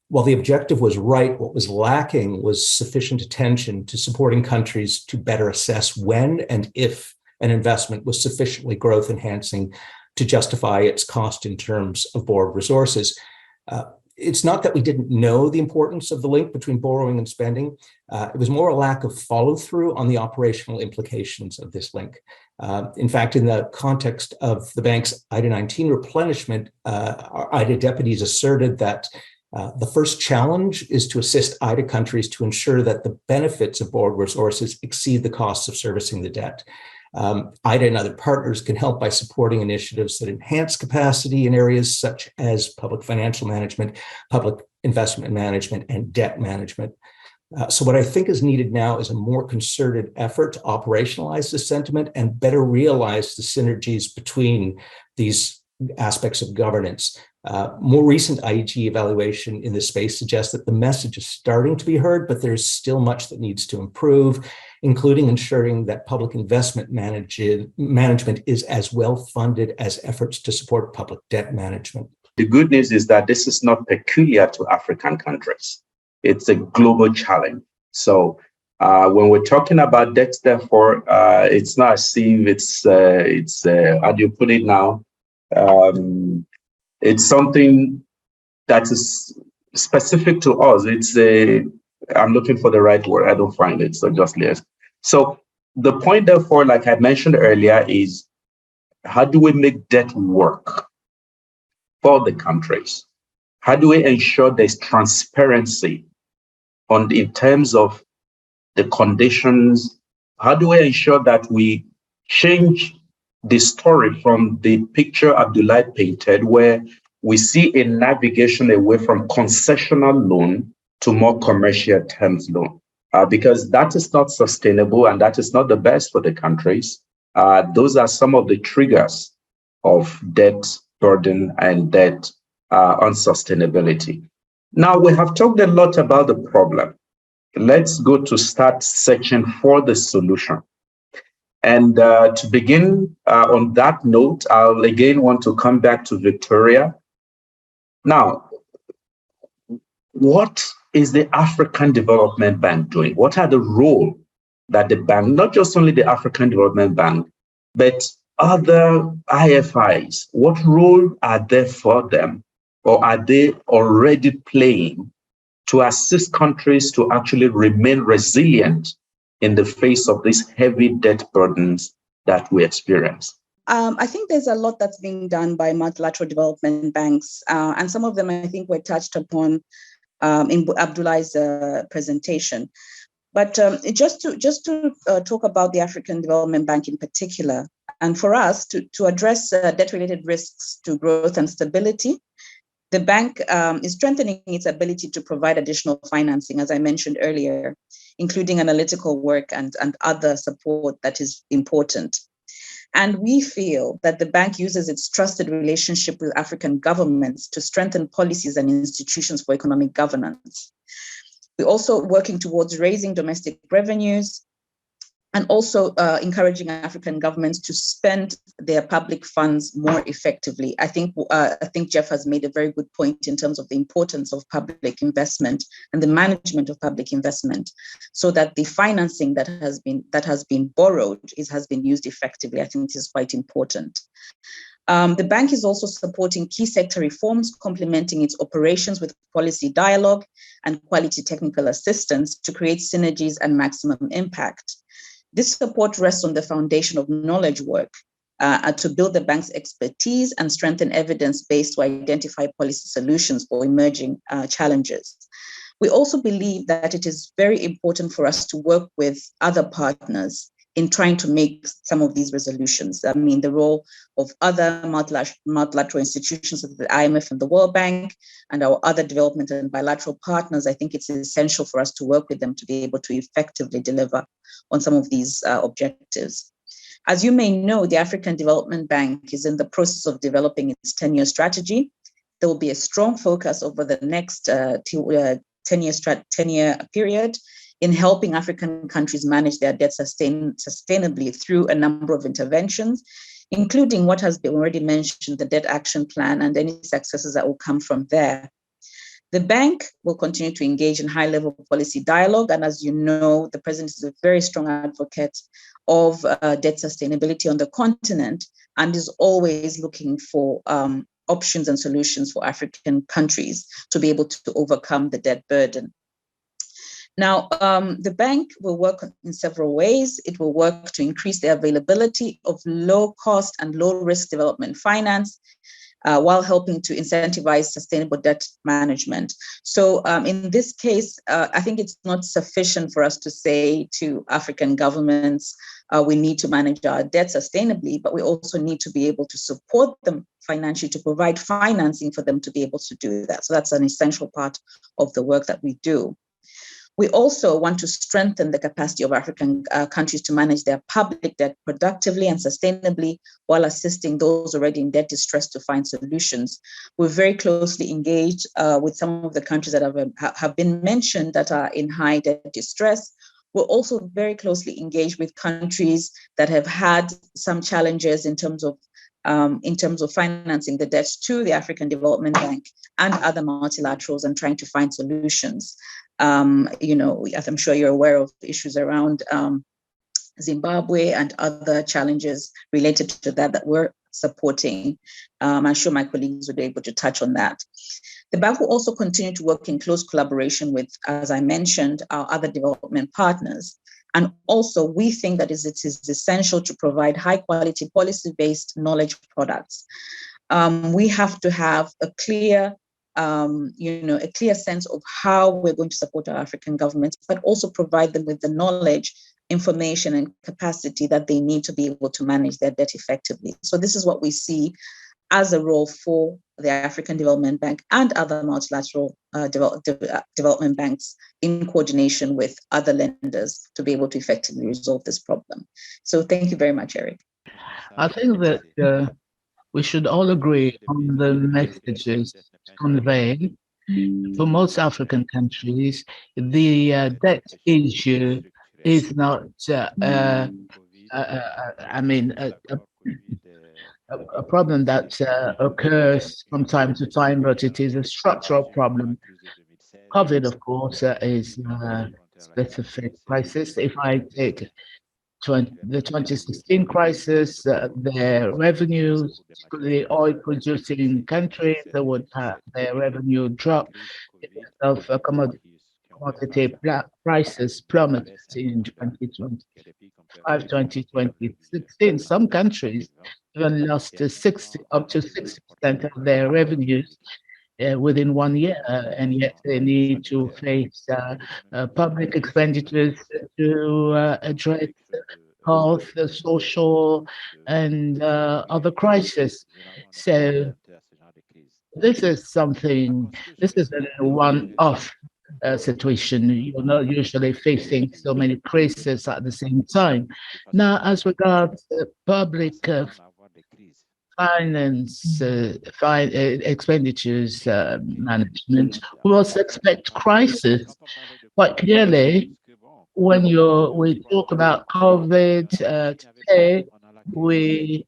While the objective was right, what was lacking was sufficient attention to supporting countries to better assess when and if an investment was sufficiently growth enhancing to justify its cost in terms of borrowed resources. It's not that we didn't know the importance of the link between borrowing and spending. It was more a lack of follow through on the operational implications of this link. In fact, in the context of the bank's IDA 19 replenishment, our IDA deputies asserted that the first challenge is to assist IDA countries to ensure that the benefits of borrowed resources exceed the costs of servicing the debt. IDA and other partners can help by supporting initiatives that enhance capacity in areas such as public financial management, public investment management, and debt management. So what I think is needed now is a more concerted effort to operationalize this sentiment and better realize the synergies between these aspects of governance. More recent IEG evaluation in this space suggests that the message is starting to be heard, but there's still much that needs to improve, including ensuring that public investment management is as well funded as efforts to support public debt management. The good news is that this is not peculiar to African countries. it's a global challenge. So when we're talking about debt, therefore, it's not as if it's how do you put it now? It's something that is specific to us. I'm looking for the right word. I don't find it. So just yes. So the point, therefore, like I mentioned earlier, is how do we make debt work for the countries? How do we ensure there's transparency in terms of the conditions? How do we ensure that we change the story from the picture Abdullah painted, where we see a navigation away from concessional loan to more commercial terms loan? Because that is not sustainable and that is not the best for the countries. Those are some of the triggers of debt burden and debt unsustainability. Now, we have talked a lot about the problem. Let's go to start searching for the solution. And to begin on that note, I'll again want to come back to Victoria. Now, what is the African Development Bank doing? What are the role that the bank, not just only the African Development Bank, but other IFIs, what role are there for them? Or are they already playing to assist countries to actually remain resilient in the face of these heavy debt burdens that we experience? I think there's a lot that's being done by multilateral development banks, and some of them I think were touched upon in Abdullah's presentation. But just to talk about the African Development Bank in particular, and for us to address debt-related risks to growth and stability, the bank is strengthening its ability to provide additional financing, as I mentioned earlier, including analytical work and other support that is important. And we feel that the bank uses its trusted relationship with African governments to strengthen policies and institutions for economic governance. We're also working towards raising domestic revenues and also encouraging African governments to spend their public funds more effectively. I think Jeff has made a very good point in terms of the importance of public investment and the management of public investment, so that the financing that has been borrowed has been used effectively. I think this is quite important. The bank is also supporting key sector reforms, complementing its operations with policy dialogue and quality technical assistance to create synergies and maximum impact. This support rests on the foundation of knowledge work to build the bank's expertise and strengthen evidence base to identify policy solutions for emerging challenges. We also believe that it is very important for us to work with other partners in trying to make some of these resolutions. I mean, the role of other multilateral institutions like the IMF and the World Bank and our other development and bilateral partners, I think it's essential for us to work with them to be able to effectively deliver on some of these objectives. As you may know, the African Development Bank is in the process of developing its 10-year strategy. There will be a strong focus over the next 10-year period in helping African countries manage their debt sustainably through a number of interventions, including what has been already mentioned, the Debt Action Plan, and any successes that will come from there. The bank will continue to engage in high-level policy dialogue, and as you know, the President is a very strong advocate of debt sustainability on the continent and is always looking for options and solutions for African countries to be able to overcome the debt burden. Now, the bank will work in several ways. It will work to increase the availability of low-cost and low-risk development finance while helping to incentivize sustainable debt management. So in this case, I think it's not sufficient for us to say to African governments, we need to manage our debt sustainably, but we also need to be able to support them financially to provide financing for them to be able to do that. So that's an essential part of the work that we do. We also want to strengthen the capacity of African countries to manage their public debt productively and sustainably while assisting those already in debt distress to find solutions. We're very closely engaged with some of the countries that have been mentioned that are in high debt distress. We're also very closely engaged with countries that have had some challenges in terms of financing the debt to the African Development Bank and other multilaterals and trying to find solutions. As I'm sure you're aware of issues around Zimbabwe and other challenges related to that we're supporting. I'm sure my colleagues will be able to touch on that. The bank will also continue to work in close collaboration with, as I mentioned, our other development partners. And also, we think that it is essential to provide high quality policy-based knowledge products. We have to have a clear sense of how we're going to support our African governments, but also provide them with the knowledge, information, and capacity that they need to be able to manage their debt effectively. So this is what we see as a role for the African Development Bank and other multilateral development banks in coordination with other lenders to be able to effectively resolve this problem. So thank you very much, Eric. I think that we should all agree on the messages conveyed. For most African countries, the debt issue is not, a problem that occurs from time to time, but it is a structural problem. COVID, of course, is a specific crisis. If I take the 2016 crisis, their revenues, particularly oil-producing countries, would have their revenue drop of commodity prices plummeted in 2016. Some countries even lost up to 60% of their revenues within 1 year, and yet they need to face public expenditures to address health, social, and other crises. So this is a one-off situation. You're not usually facing so many crises at the same time. Now, as regards public finance, expenditures management, we also expect crisis. Quite clearly, when we talk about COVID today, we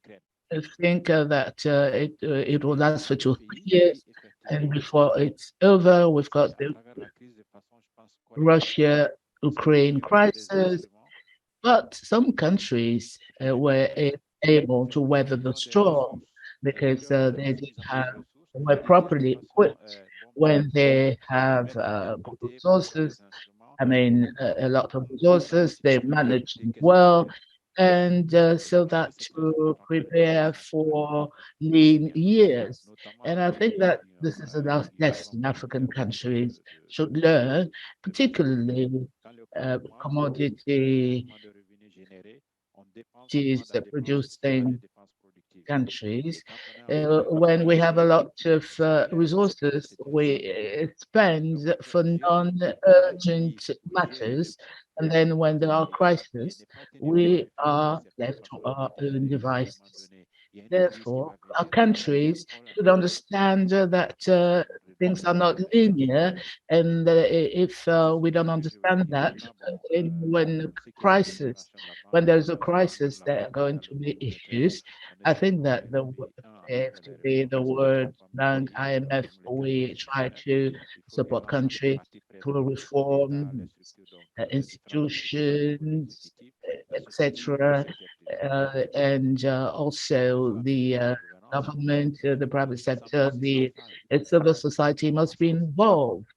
think that it will last for 2 or 3 years, and before it's over, we've got the Russia-Ukraine crisis. But some countries were able to weather the storm because were properly equipped when they have good resources. A lot of resources, they manage well, and so that to prepare for lean years. And I think that this is a lesson African countries should learn, particularly commodity producing countries. When we have a lot of resources, we spend for non-urgent matters, and then when there are crises, we are left to our own devices. Therefore, our countries should understand that things are not linear, and if we don't understand that, when there's a crisis, there are going to be issues. I think that the AfDB, the World Bank, IMF, we try to support countries through reform, institutions, etc., and also the government, the private sector, the civil society must be involved.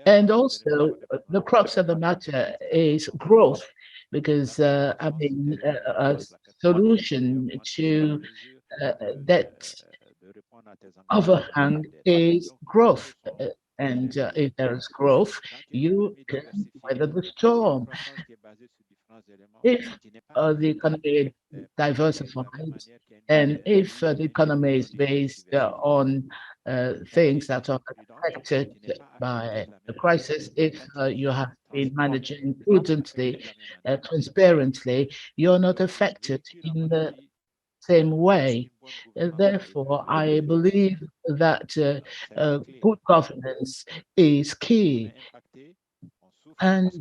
And also, the crux of the matter is growth, because a solution to debt overhang is growth. And if there is growth, you can weather the storm. If the economy is diversified, and if the economy is based on things that are affected by the crisis, if you have been managing prudently, transparently, you're not affected in the same way. Therefore, I believe that good governance is key. And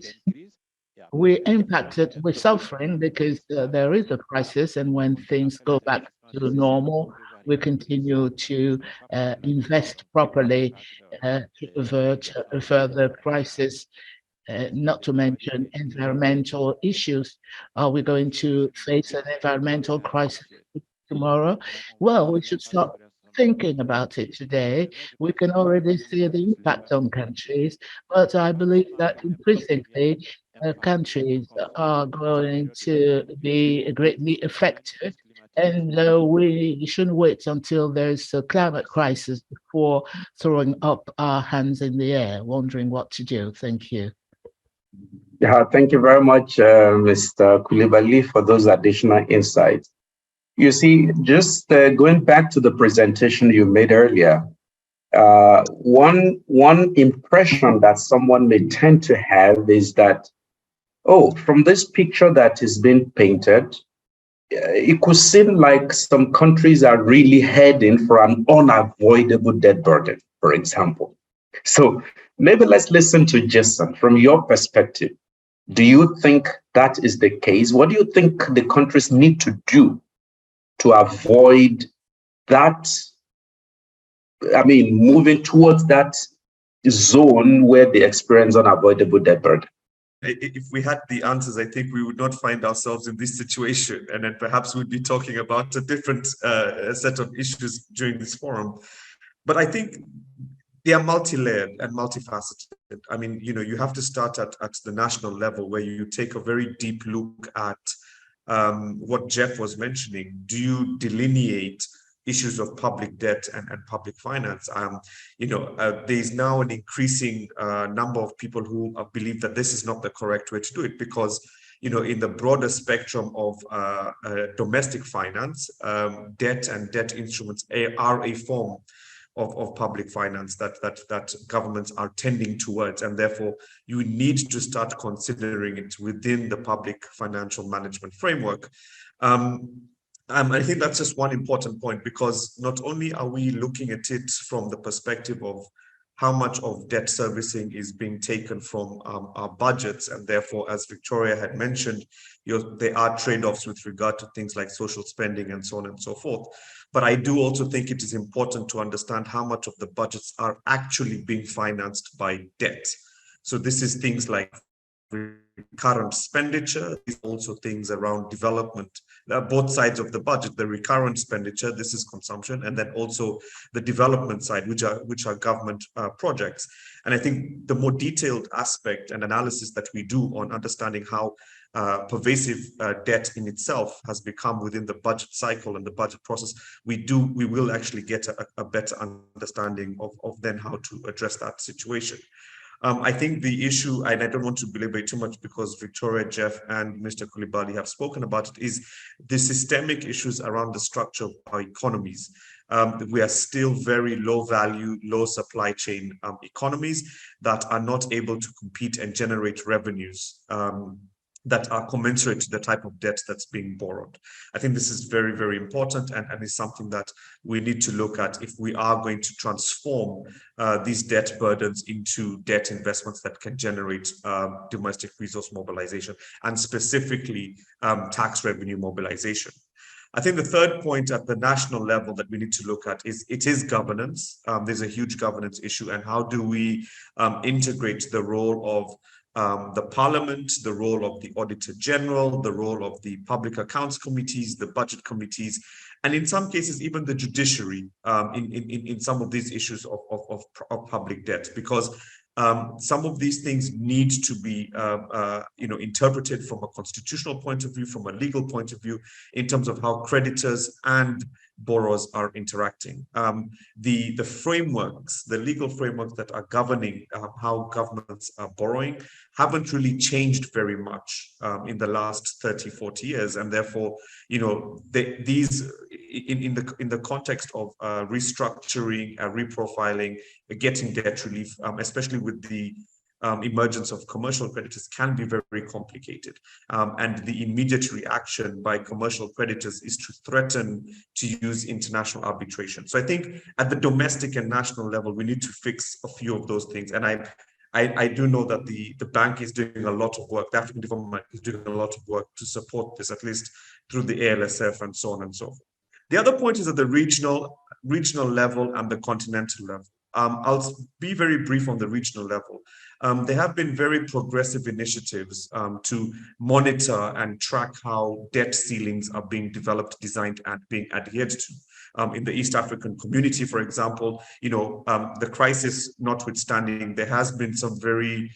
we're impacted, we're suffering because there is a crisis, and when things go back to normal, we continue to invest properly to avert a further crisis, not to mention environmental issues. Are we going to face an environmental crisis tomorrow? Well, we should start thinking about it today. We can already see the impact on countries, but I believe that increasingly countries are going to be greatly affected, and we shouldn't wait until there's a climate crisis before throwing up our hands in the air, wondering what to do. Thank you. Yeah, thank you very much, Mr. Coulibaly, for those additional insights. You see, just going back to the presentation you made earlier, one impression that someone may tend to have is that, oh, from this picture that is being painted, it could seem like some countries are really heading for an unavoidable debt burden, for example. So maybe let's listen to Jason from your perspective. Do you think that is the case? What do you think the countries need to do to avoid that? I mean, moving towards that zone where they experience unavoidable debt burden. If we had the answers, I think we would not find ourselves in this situation, and then perhaps we'd be talking about a different set of issues during this forum. But I think they are multi-layered and multifaceted. I mean, you have to start at the national level, where you take a very deep look at what Jeff was mentioning. Do you delineate issues of public debt and public finance? There's now an increasing number of people who believe that this is not the correct way to do it, because in the broader spectrum of domestic finance, debt and debt instruments are a form of public finance that governments are tending towards, and therefore you need to start considering it within the public financial management framework. I think that's just one important point, because not only are we looking at it from the perspective of how much of debt servicing is being taken from our budgets, and therefore, as Victoria had mentioned, there are trade-offs with regard to things like social spending and so on and so forth. But I do also think it is important to understand how much of the budgets are actually being financed by debt. So this is things like recurrent expenditure, is also things around development, both sides of the budget, the recurrent expenditure, this is consumption, and then also the development side, which are government projects. And I think the more detailed aspect and analysis that we do on understanding how pervasive debt in itself has become within the budget cycle and the budget process, we will actually get a better understanding of then how to address that situation. I think the issue, and I don't want to belabor too much because Victoria, Jeff, and Mr. Coulibaly have spoken about it, is the systemic issues around the structure of our economies. We are still very low value, low supply chain economies that are not able to compete and generate revenues that are commensurate to the type of debt that's being borrowed. I think this is very, very important, and is something that we need to look at if we are going to transform these debt burdens into debt investments that can generate domestic resource mobilization, and specifically tax revenue mobilization. I think the third point at the national level that we need to look at is governance. There's a huge governance issue, and how do we integrate the role of the Parliament, the role of the Auditor General, the role of the Public Accounts Committees, the Budget Committees, and in some cases, even the judiciary in some of these issues of public debt, because some of these things need to be interpreted from a constitutional point of view, from a legal point of view, in terms of how creditors and borrowers are interacting. The frameworks, the legal frameworks that are governing how governments are borrowing haven't really changed very much in the last 30, 40 years. And therefore, these in the context of restructuring, reprofiling, getting debt relief, especially with the emergence of commercial creditors, can be very, very complicated. And the immediate reaction by commercial creditors is to threaten to use international arbitration. So I think at the domestic and national level, we need to fix a few of those things. And I do know that the bank is doing a lot of work, the African Development Bank is doing a lot of work to support this, at least through the ALSF and so on and so forth. The other point is at the regional level and the continental level. I'll be very brief on the regional level. There have been very progressive initiatives to monitor and track how debt ceilings are being developed, designed, and being adhered to. In the East African community, for example, the crisis notwithstanding, there has been some very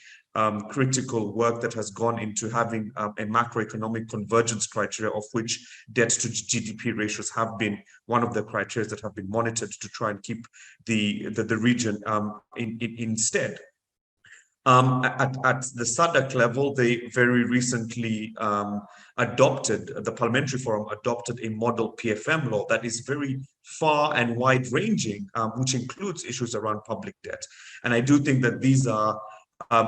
critical work that has gone into having a macroeconomic convergence criteria, of which debt to GDP ratios have been one of the criteria that have been monitored to try and keep the region instead. At the SADC level, they very recently the Parliamentary Forum adopted a model PFM law that is very far and wide-ranging, which includes issues around public debt. And I do think that these are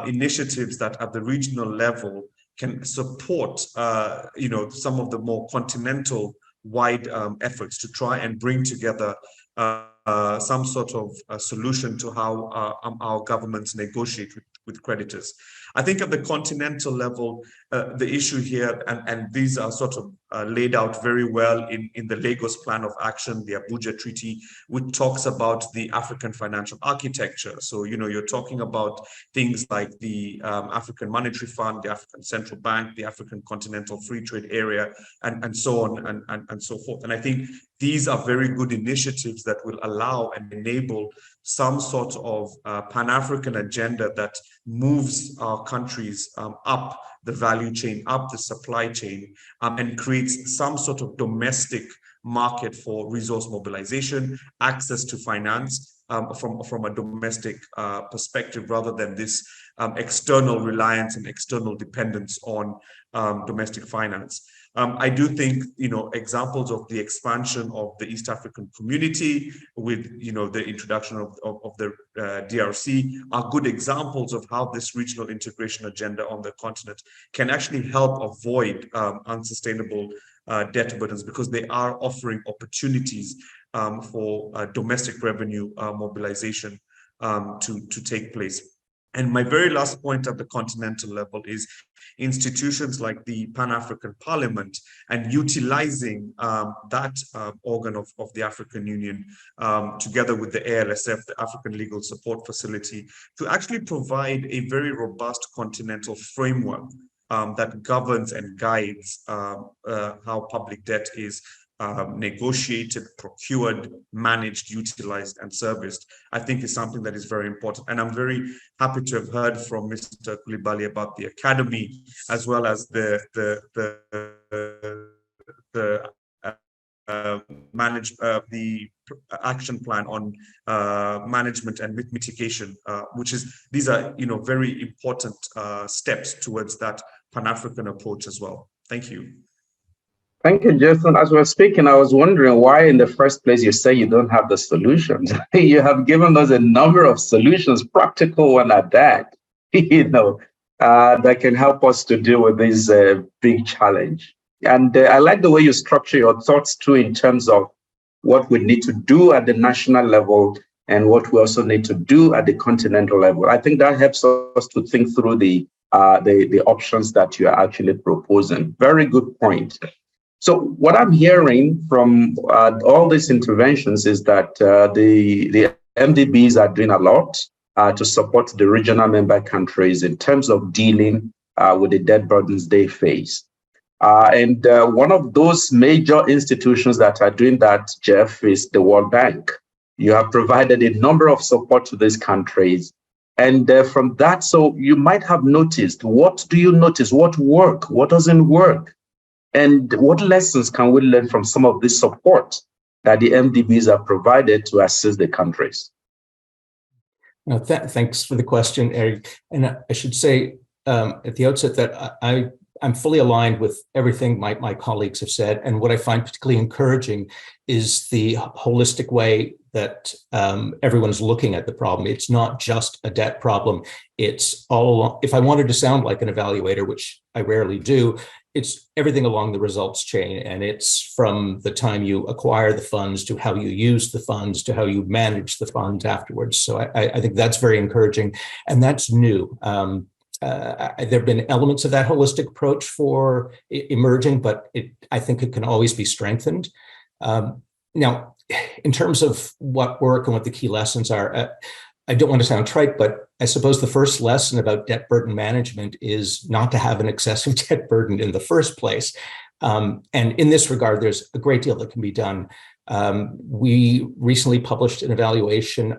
initiatives that at the regional level can support, some of the more continental wide efforts to try and bring together some sort of solution to how our governments negotiate with creditors. I think at the continental level, the issue here, and these are sort of laid out very well in the Lagos Plan of Action, the Abuja Treaty, which talks about the African financial architecture. So, you're talking about things like the African Monetary Fund, the African Central Bank, the African Continental Free Trade Area, and so on and so forth. And I think these are very good initiatives that will allow and enable some sort of Pan-African agenda that moves our countries up the value chain, up the supply chain, and creates some sort of domestic market for resource mobilization, access to finance from a domestic perspective, rather than this external reliance and external dependence on domestic finance. I do think, examples of the expansion of the East African community with, the introduction of the DRC are good examples of how this regional integration agenda on the continent can actually help avoid unsustainable debt burdens, because they are offering opportunities for domestic revenue mobilization to take place. And my very last point at the continental level is institutions like the Pan-African Parliament, and utilizing that organ of the African Union together with the ALSF, the African Legal Support Facility, to actually provide a very robust continental framework that governs and guides how public debt is negotiated, procured, managed, utilized, and serviced, I think is something that is very important. And I'm very happy to have heard from Mr. Coulibaly about the academy, as well as the action plan on management and mitigation, these are very important steps towards that Pan-African approach as well. Thank you. Thank you, Jason. As we're speaking, I was wondering why in the first place you say you don't have the solutions. You have given us a number of solutions, practical one at that, that can help us to deal with this big challenge. And I like the way you structure your thoughts too, in terms of what we need to do at the national level and what we also need to do at the continental level. I think that helps us to think through the options that you are actually proposing. Very good point. So what I'm hearing from all these interventions is that the MDBs are doing a lot to support the regional member countries in terms of dealing with the debt burdens they face. And one of those major institutions that are doing that, Jeff, is the World Bank. You have provided a number of support to these countries. And from that, so you might have noticed, what do you notice? What works? What doesn't work? And what lessons can we learn from some of this support that the MDBs have provided to assist the countries? No, thanks for the question, Eric. And I should say at the outset that I'm fully aligned with everything my colleagues have said. And what I find particularly encouraging is the holistic way that everyone's looking at the problem. It's not just a debt problem. It's all, if I wanted to sound like an evaluator, which I rarely do, it's everything along the results chain. And it's from the time you acquire the funds to how you use the funds to how you manage the funds afterwards. So I think that's very encouraging. And that's new. There have been elements of that holistic approach for emerging, but I think it can always be strengthened. Now, in terms of what work and what the key lessons are, I don't want to sound trite, but I suppose the first lesson about debt burden management is not to have an excessive debt burden in the first place. And in this regard, there's a great deal that can be done. We recently published an evaluation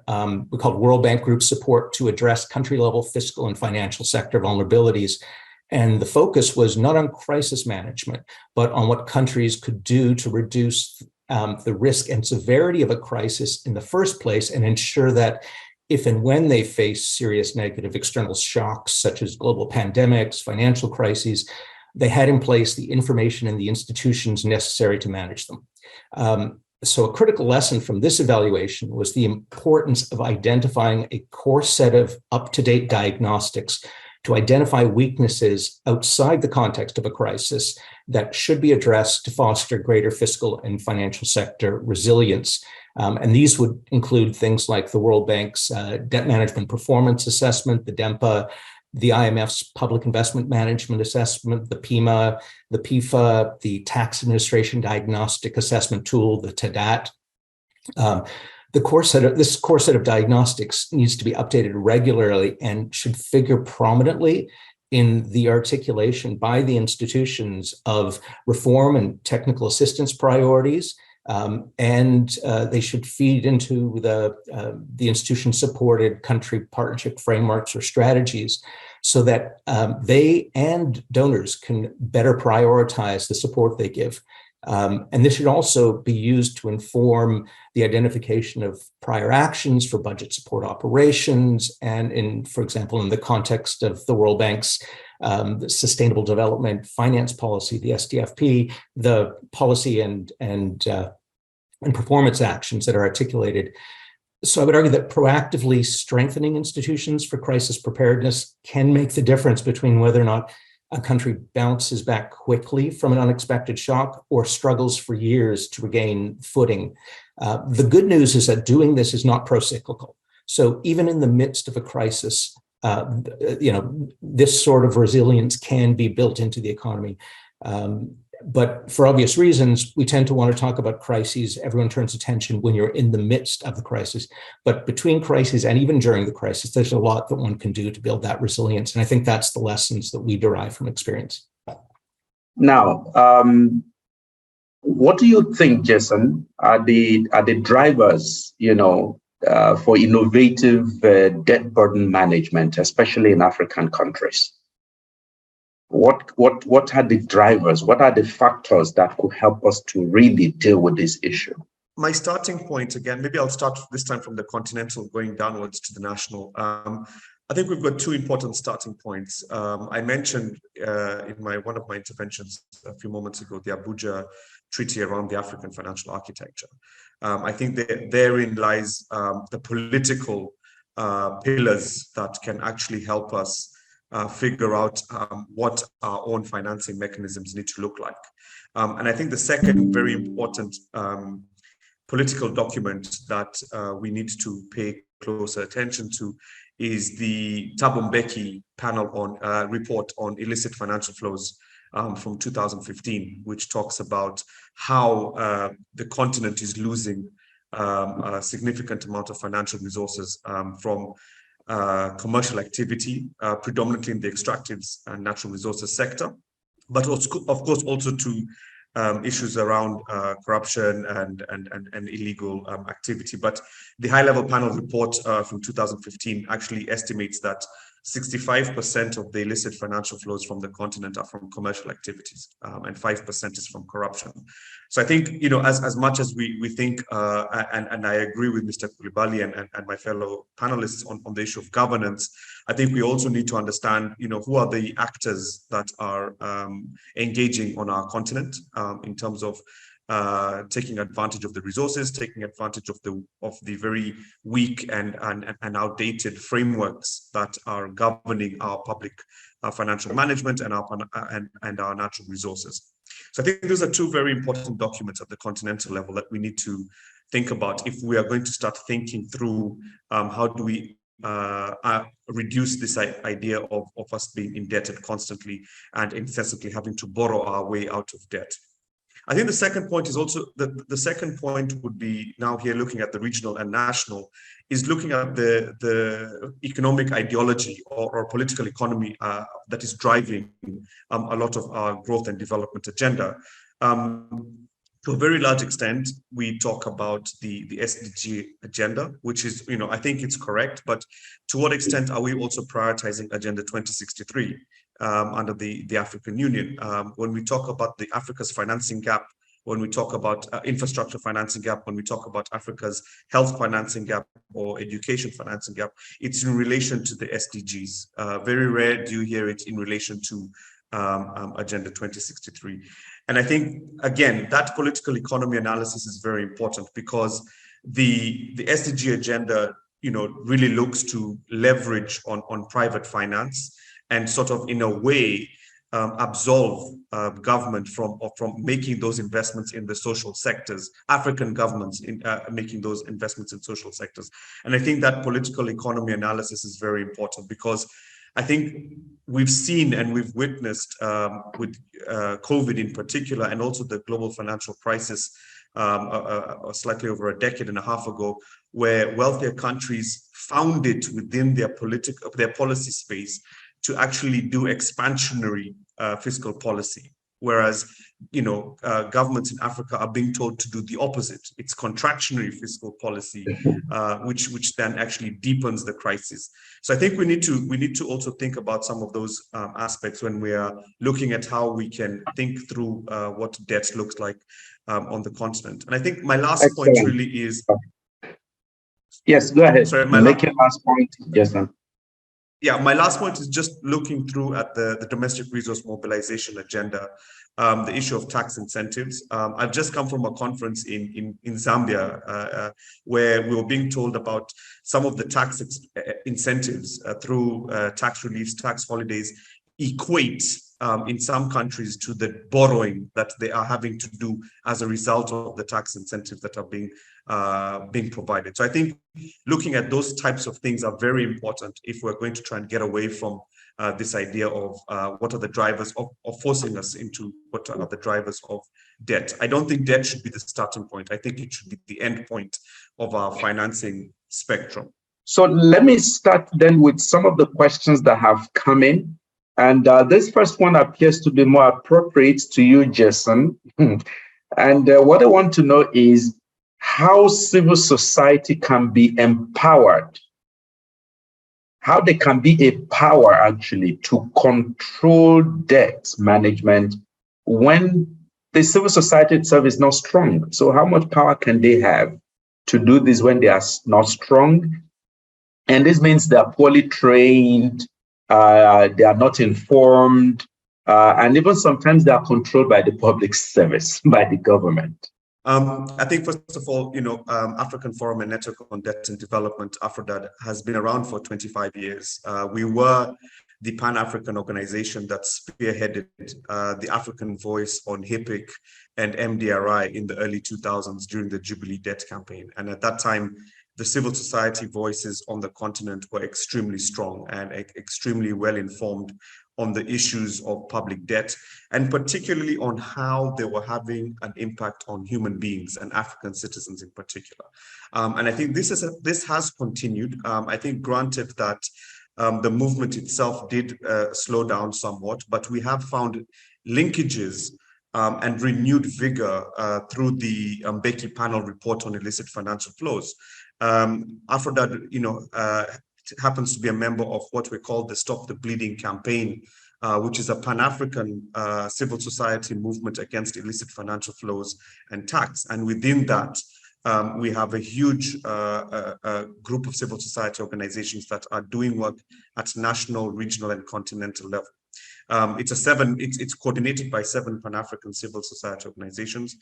we called World Bank Group Support to Address Country-Level Fiscal and Financial Sector Vulnerabilities. And the focus was not on crisis management, but on what countries could do to reduce the risk and severity of a crisis in the first place and ensure that if and when they face serious negative external shocks, such as global pandemics, financial crises, they had in place the information and the institutions necessary to manage them. So a critical lesson from this evaluation was the importance of identifying a core set of up-to-date diagnostics to identify weaknesses outside the context of a crisis that should be addressed to foster greater fiscal and financial sector resilience. And these would include things like the World Bank's Debt Management Performance Assessment, the DEMPA, the IMF's Public Investment Management Assessment, the PIMA, the PIFA, the Tax Administration Diagnostic Assessment Tool, the TADAT. This core set of diagnostics needs to be updated regularly and should figure prominently in the articulation by the institutions of reform and technical assistance priorities, and they should feed into the institution-supported country partnership frameworks or strategies so that they and donors can better prioritize the support they give. And this should also be used to inform the identification of prior actions for budget support operations and, for example, in the context of the World Bank's Sustainable Development Finance Policy, the SDFP, the policy and performance actions that are articulated. So I would argue that proactively strengthening institutions for crisis preparedness can make the difference between whether or not a country bounces back quickly from an unexpected shock or struggles for years to regain footing. The good news is that doing this is not pro-cyclical. So even in the midst of a crisis, this sort of resilience can be built into the economy. But for obvious reasons, we tend to want to talk about crises. Everyone turns attention when you're in the midst of the crisis. But between crises and even during the crisis, there's a lot that one can do to build that resilience. And I think that's the lessons that we derive from experience. Now, what do you think, Jason, are the drivers, for innovative debt burden management, especially in African countries? What are the drivers? What are the factors that could help us to really deal with this issue? My starting point, again, maybe I'll start this time from the continental going downwards to the national. I think we've got two important starting points. I mentioned in one of my interventions a few moments ago, the Abuja Treaty around the African financial architecture. I think that therein lies the political pillars that can actually help us figure out what our own financing mechanisms need to look like. And I think the second very important political document that we need to pay closer attention to is the Thabo Mbeki panel on report on illicit financial flows from 2015, which talks about how the continent is losing a significant amount of financial resources from commercial activity, predominantly in the extractives and natural resources sector, but also, of course, also to issues around corruption and illegal activity. But the high-level panel report from 2015 actually estimates that 65% of the illicit financial flows from the continent are from commercial activities, and 5% is from corruption. So I think, as much as we think, and I agree with Mr. Coulibaly and my fellow panelists on the issue of governance, I think we also need to understand, who are the actors that are engaging on our continent in terms of taking advantage of the resources, taking advantage of the very weak and outdated frameworks that are governing our public financial management and our natural resources. So I think those are two very important documents at the continental level that we need to think about if we are going to start thinking through how do we reduce this idea of us being indebted constantly and incessantly having to borrow our way out of debt. I think the second point is also, the second point would be now here looking at the regional and national, is looking at the economic ideology or political economy that is driving a lot of our growth and development agenda. To a very large extent, we talk about the SDG agenda, which is, I think it's correct, but to what extent are we also prioritizing Agenda 2063 under the African Union? When we talk about the Africa's financing gap, when we talk about infrastructure financing gap, when we talk about Africa's health financing gap or education financing gap, it's in relation to the SDGs. Very rare do you hear it in relation to Agenda 2063. And I think, again, that political economy analysis is very important, because the SDG agenda, really looks to leverage on private finance and sort of, in a way, absolve government from making those investments in the social sectors, African governments in making those investments in social sectors. And I think that political economy analysis is very important, because I think we've seen and we've witnessed with COVID in particular, and also the global financial crisis slightly over a decade and a half ago, where wealthier countries found it within their policy space to actually do expansionary fiscal policy. Whereas, governments in Africa are being told to do the opposite. It's contractionary fiscal policy, which then actually deepens the crisis. So I think we need to also think about some of those aspects when we are looking at how we can think through what debt looks like on the continent. And I think my last point really is. Yes, go ahead. Sorry, make your last point. Yes, sir. Yeah, my last point is just looking through at the domestic resource mobilization agenda, the issue of tax incentives. I've just come from a conference in Zambia where we were being told about some of the tax incentives through tax reliefs, tax holidays equate in some countries to the borrowing that they are having to do as a result of the tax incentives that are being provided. So I think looking at those types of things are very important if we're going to try and get away from this idea of what are the drivers of forcing us into what are the drivers of debt. I don't think debt should be the starting point. I think it should be the end point of our financing spectrum. So let me start then with some of the questions that have come in. And this first one appears to be more appropriate to you, Jason. And what I want to know is how civil society can be empowered, how they can be a power actually to control debt management when the civil society itself is not strong. So how much power can they have to do this when they are not strong? And this means they are poorly trained, they are not informed, and even sometimes they are controlled by the public service, by the government. I think, first of all, African Forum and Network on Debt and Development, AfDB, has been around for 25 years. We were the Pan-African organization that spearheaded the African voice on HIPIC and MDRI in the early 2000s during the Jubilee Debt campaign. And at that time, the civil society voices on the continent were extremely strong and extremely well informed on the issues of public debt, and particularly on how they were having an impact on human beings and African citizens in particular. And I think this has continued. I think, granted that the movement itself did slow down somewhat, but we have found linkages and renewed vigor through the Mbeki panel report on illicit financial flows. AfDB, happens to be a member of what we call the Stop the Bleeding campaign, which is a Pan-African civil society movement against illicit financial flows and tax. And within that, we have a huge group of civil society organizations that are doing work at national, regional, and continental level. It's coordinated by 7 Pan-African civil society organizations.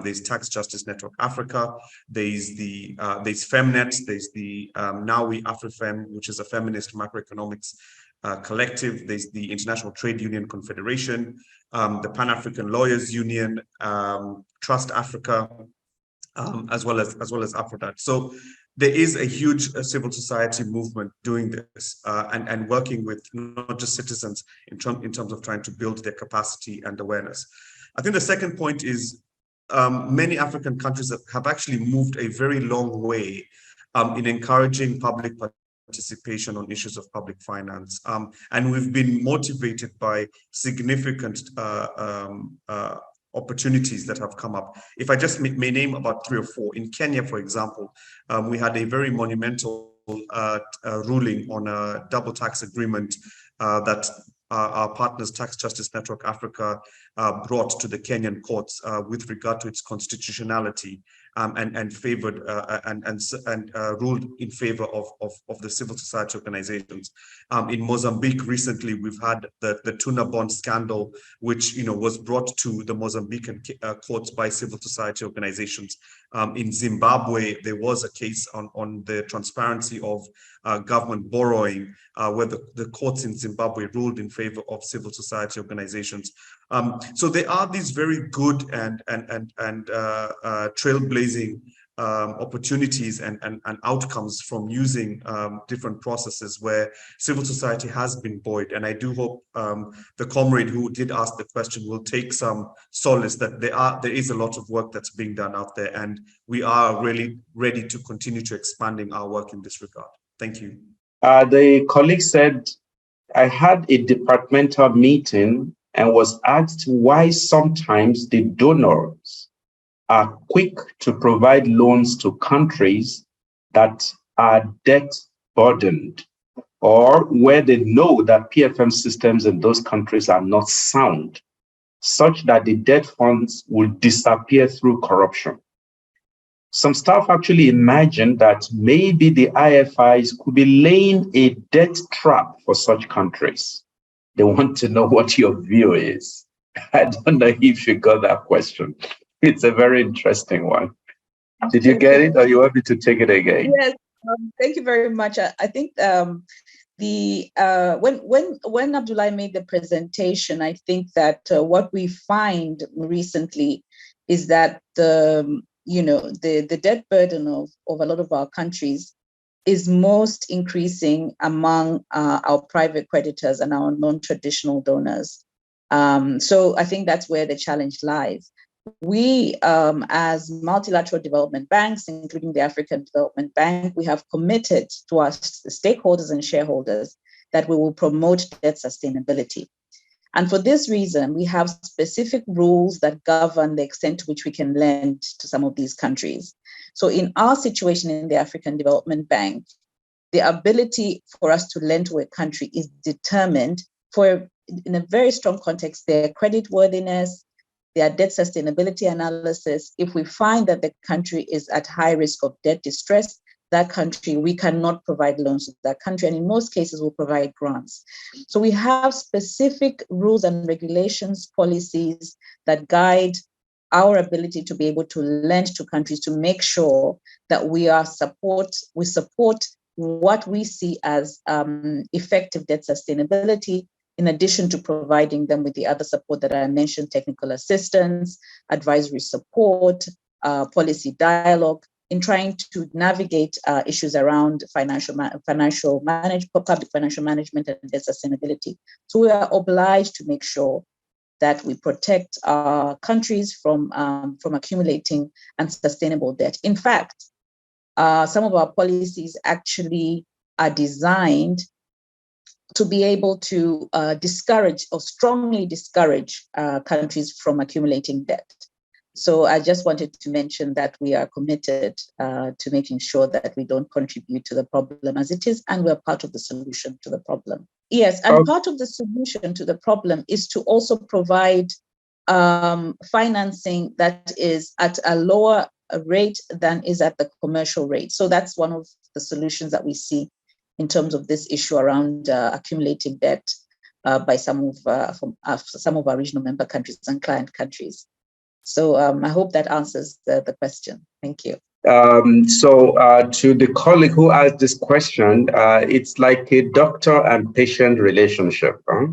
There's Tax Justice Network Africa, there's Femnet, there's the Now We AfriFem, which is a feminist macroeconomics collective. There's the International Trade Union Confederation, the Pan-African Lawyers Union, Trust Africa, as well as AfDB. So there is a huge civil society movement doing this and working with not just citizens in terms of trying to build their capacity and awareness. I think the second point is many African countries have actually moved a very long way in encouraging public participation on issues of public finance. And we've been motivated by significant opportunities that have come up. If I just may name about 3 or 4. In Kenya, for example, we had a very monumental ruling on a double tax agreement that our partners, Tax Justice Network Africa, brought to the Kenyan courts with regard to its constitutionality and favored and ruled in favor of the civil society organizations. In Mozambique recently, we've had the tuna bond scandal, which was brought to the Mozambican courts by civil society organizations. In Zimbabwe, there was a case on the transparency of government borrowing, where the courts in Zimbabwe ruled in favor of civil society organizations. So there are these very good and trailblazing opportunities and outcomes from using different processes where civil society has been buoyed. And I do hope the comrade who did ask the question will take some solace that there is a lot of work that's being done out there, and we are really ready to continue to expanding our work in this regard. Thank you. The colleague said, I had a departmental meeting and was asked why sometimes the donors are quick to provide loans to countries that are debt burdened, or where they know that PFM systems in those countries are not sound, such that the debt funds will disappear through corruption. Some staff actually imagined that maybe the IFIs could be laying a debt trap for such countries. They want to know what your view is. I don't know if you got that question. It's a very interesting one. Did you get it, or you want me to take it again? Yes, thank you very much. I think when Abdullah made the presentation, I think that what we find recently is that the debt burden of a lot of our countries is most increasing among our private creditors and our non-traditional donors. So I think that's where the challenge lies. We, as multilateral development banks, including the African Development Bank, we have committed to our stakeholders and shareholders that we will promote debt sustainability. And for this reason, we have specific rules that govern the extent to which we can lend to some of these countries. So in our situation in the African Development Bank, the ability for us to lend to a country is determined in a very strong context, their creditworthiness, their debt sustainability analysis. If we find that the country is at high risk of debt distress, that country, we cannot provide loans to that country. And in most cases, we'll provide grants. So we have specific rules and regulations, policies that guide our ability to be able to lend to countries to make sure that we support what we see as effective debt sustainability, in addition to providing them with the other support that I mentioned: technical assistance, advisory support, policy dialogue, in trying to navigate issues around public financial management and debt sustainability. So we are obliged to make sure that we protect our countries from accumulating unsustainable debt. In fact, some of our policies actually are designed to be able to discourage or strongly discourage countries from accumulating debt. So I just wanted to mention that we are committed to making sure that we don't contribute to the problem as it is, and we're part of the solution to the problem. Yes, and part of the solution to the problem is to also provide financing that is at a lower rate than is at the commercial rate. So that's one of the solutions that we see in terms of this issue around accumulating debt by some of our regional member countries and client countries. So I hope that answers the question. Thank you. To the colleague who asked this question, it's like a doctor and patient relationship. Huh?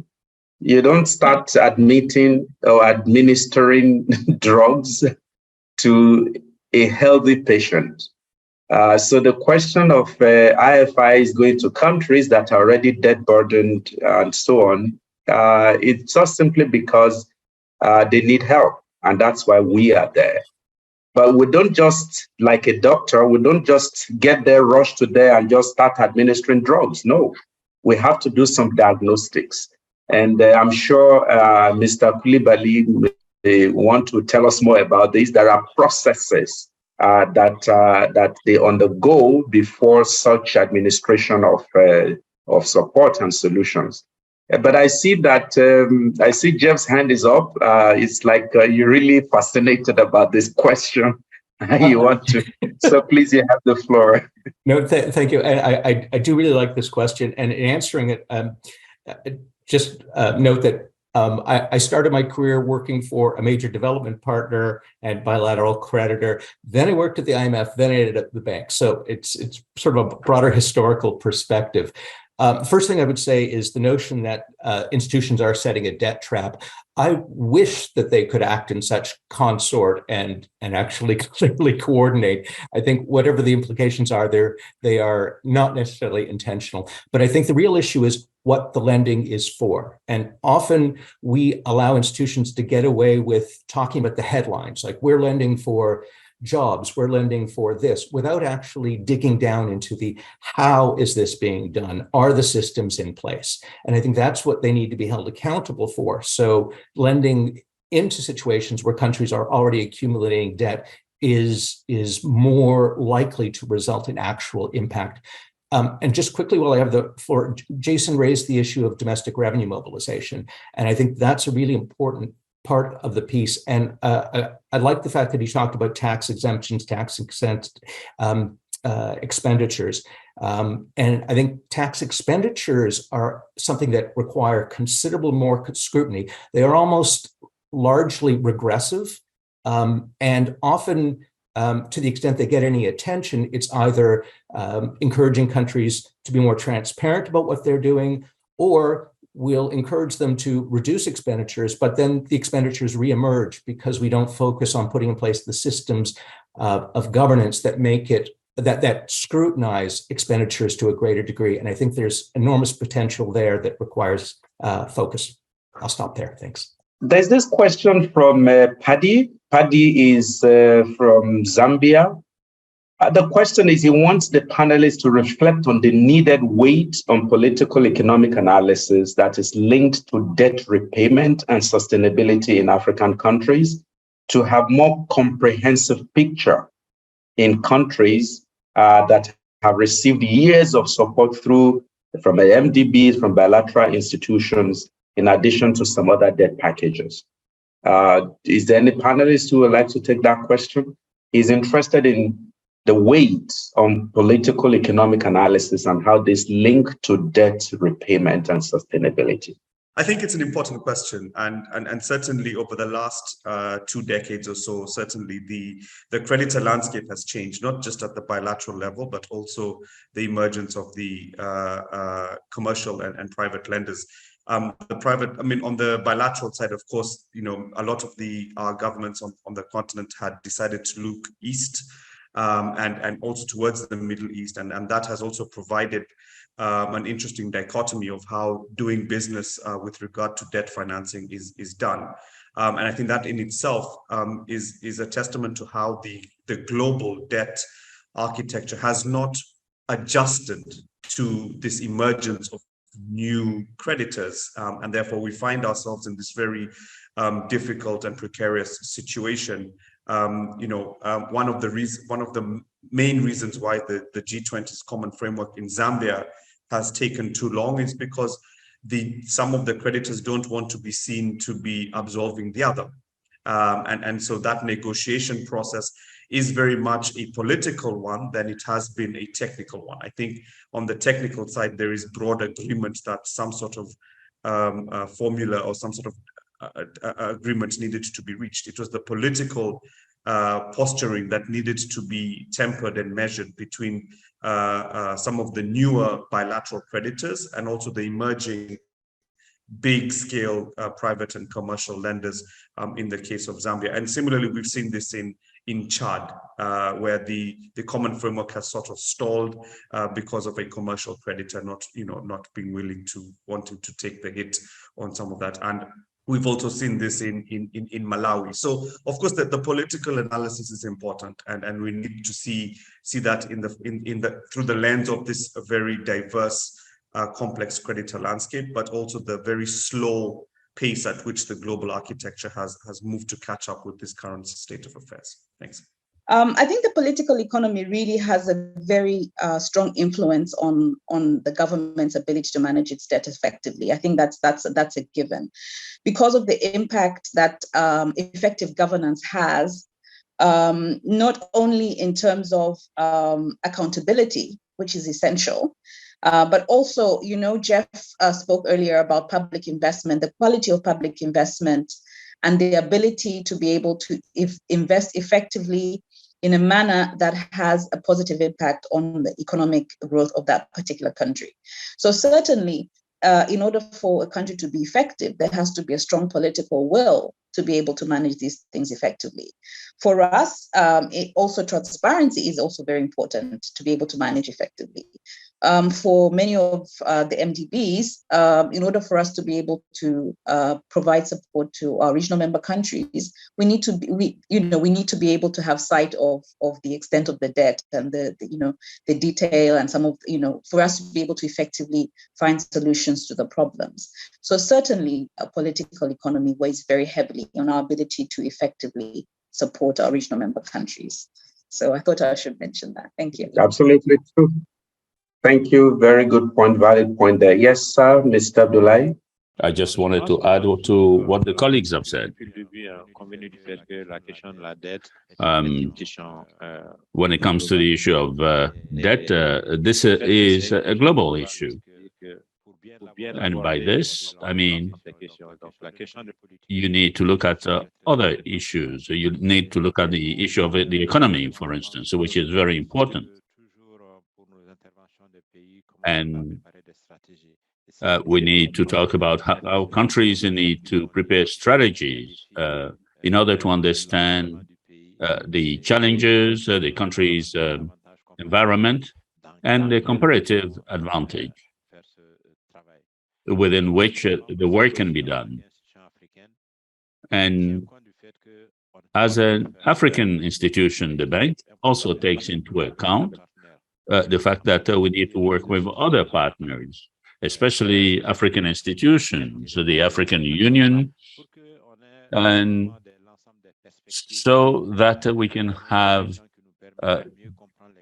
You don't start admitting or administering drugs to a healthy patient. So the question of IFI is going to countries that are already debt burdened and so on, it's just simply because they need help. And that's why we are there. But we don't just, like a doctor, we don't just get there, rush to there and just start administering drugs. No, we have to do some diagnostics. And I'm sure Mr. Coulibaly may want to tell us more about this. There are processes that they undergo before such administration of support and solutions. But I see that I see Jeff's hand is up. It's like you're really fascinated about this question. You want to, so please, you have the floor. No, thank you. And I do really like this question. And in answering it, just note that I started my career working for a major development partner and bilateral creditor. Then I worked at the IMF, then I ended up at the bank. So it's sort of a broader historical perspective. First thing I would say is the notion that institutions are setting a debt trap. I wish that they could act in such consort and actually clearly coordinate. I think whatever the implications are, they are not necessarily intentional. But I think the real issue is what the lending is for. And often we allow institutions to get away with talking about the headlines, like we're lending for jobs, we're lending for this, without actually digging down into the how is this being done? Are the systems in place? And I think that's what they need to be held accountable for. So lending into situations where countries are already accumulating debt is more likely to result in actual impact. And just quickly, while I have the floor, Jason raised the issue of domestic revenue mobilization. And I think that's a really important part of the piece. And I like the fact that he talked about tax exemptions, tax exempt expenditures. And I think tax expenditures are something that require considerable more scrutiny. They are almost largely regressive. And often, to the extent they get any attention, it's either encouraging countries to be more transparent about what they're doing, or we'll encourage them to reduce expenditures, but then the expenditures reemerge because we don't focus on putting in place the systems of governance that make it, that scrutinize expenditures to a greater degree. And I think there's enormous potential there that requires focus. I'll stop there. Thanks. There's this question from Paddy. Paddy is from Zambia. The question is, he wants the panelists to reflect on the needed weight on political economic analysis that is linked to debt repayment and sustainability in African countries to have more comprehensive picture in countries that have received years of support from MDBs, from bilateral institutions, in addition to some other debt packages. Is there any panelist who would like to take that question? He's interested in the weight on political economic analysis and how this link to debt repayment and sustainability. I think it's an important question, and certainly over the last 2 decades or so, certainly the creditor landscape has changed, not just at the bilateral level, but also the emergence of the commercial and private lenders. On the bilateral side, of course, a lot of our governments on the continent had decided to look east, and also towards the Middle East. And that has also provided an interesting dichotomy of how doing business with regard to debt financing is done. And I think that in itself is a testament to how the global debt architecture has not adjusted to this emergence of new creditors. And therefore, we find ourselves in this very difficult and precarious situation. One of the main reasons why the G20's common framework in Zambia has taken too long is because some of the creditors don't want to be seen to be absolving the other. And so that negotiation process is very much a political one than it has been a technical one. I think on the technical side, there is broad agreement that some sort of formula or some sort of agreement needed to be reached. It was the political posturing that needed to be tempered and measured between some of the newer bilateral creditors and also the emerging big-scale private and commercial lenders in the case of Zambia. And similarly, we've seen this in Chad, where the common framework has sort of stalled because of a commercial creditor not being wanting to take the hit on some of that. And We've also seen this in Malawi. So of course the political analysis is important, and we need to see that through the lens of this very diverse, complex creditor landscape, but also the very slow pace at which the global architecture has moved to catch up with this current state of affairs. Thanks. I think the political economy really has a very strong influence on the government's ability to manage its debt effectively. I think that's a given, because of the impact that effective governance has, not only in terms of accountability, which is essential, but also, Jeff spoke earlier about public investment, the quality of public investment, and the ability to be able to invest effectively in a manner that has a positive impact on the economic growth of that particular country. So certainly, in order for a country to be effective, there has to be a strong political will to be able to manage these things effectively. For us, transparency is also very important to be able to manage effectively. For many of the MDBs, in order for us to be able to provide support to our regional member countries, we need to be able to have sight of the extent of the debt and the detail, and some of for us to be able to effectively find solutions to the problems. So certainly, a political economy weighs very heavily on our ability to effectively support our regional member countries. So I thought I should mention that. Thank you. Absolutely true. Thank you. Very good point, valid point there. Yes, sir, Mr. Abdullahi. I just wanted to add to what the colleagues have said. When it comes to the issue of debt, this is a global issue. And by this, I mean, you need to look at other issues. You need to look at the issue of the economy, for instance, which is very important. And we need to talk about how countries need to prepare strategies in order to understand the challenges, the country's environment, and the comparative advantage within which the work can be done. And as an African institution, the bank also takes into account the fact that we need to work with other partners, especially African institutions, the African Union, and so that we can have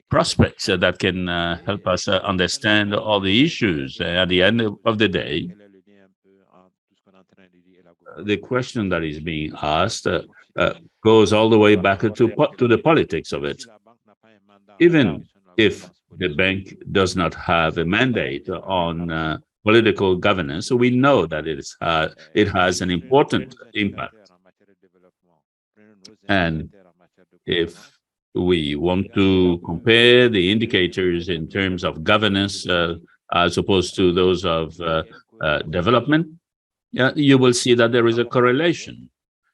prospects that can help us understand all the issues. At the end of the day, the question that is being asked goes all the way back to the politics of it. Even if the bank does not have a mandate on political governance, so we know that it has an important impact. And if we want to compare the indicators in terms of governance as opposed to those of development, you will see that there is a correlation.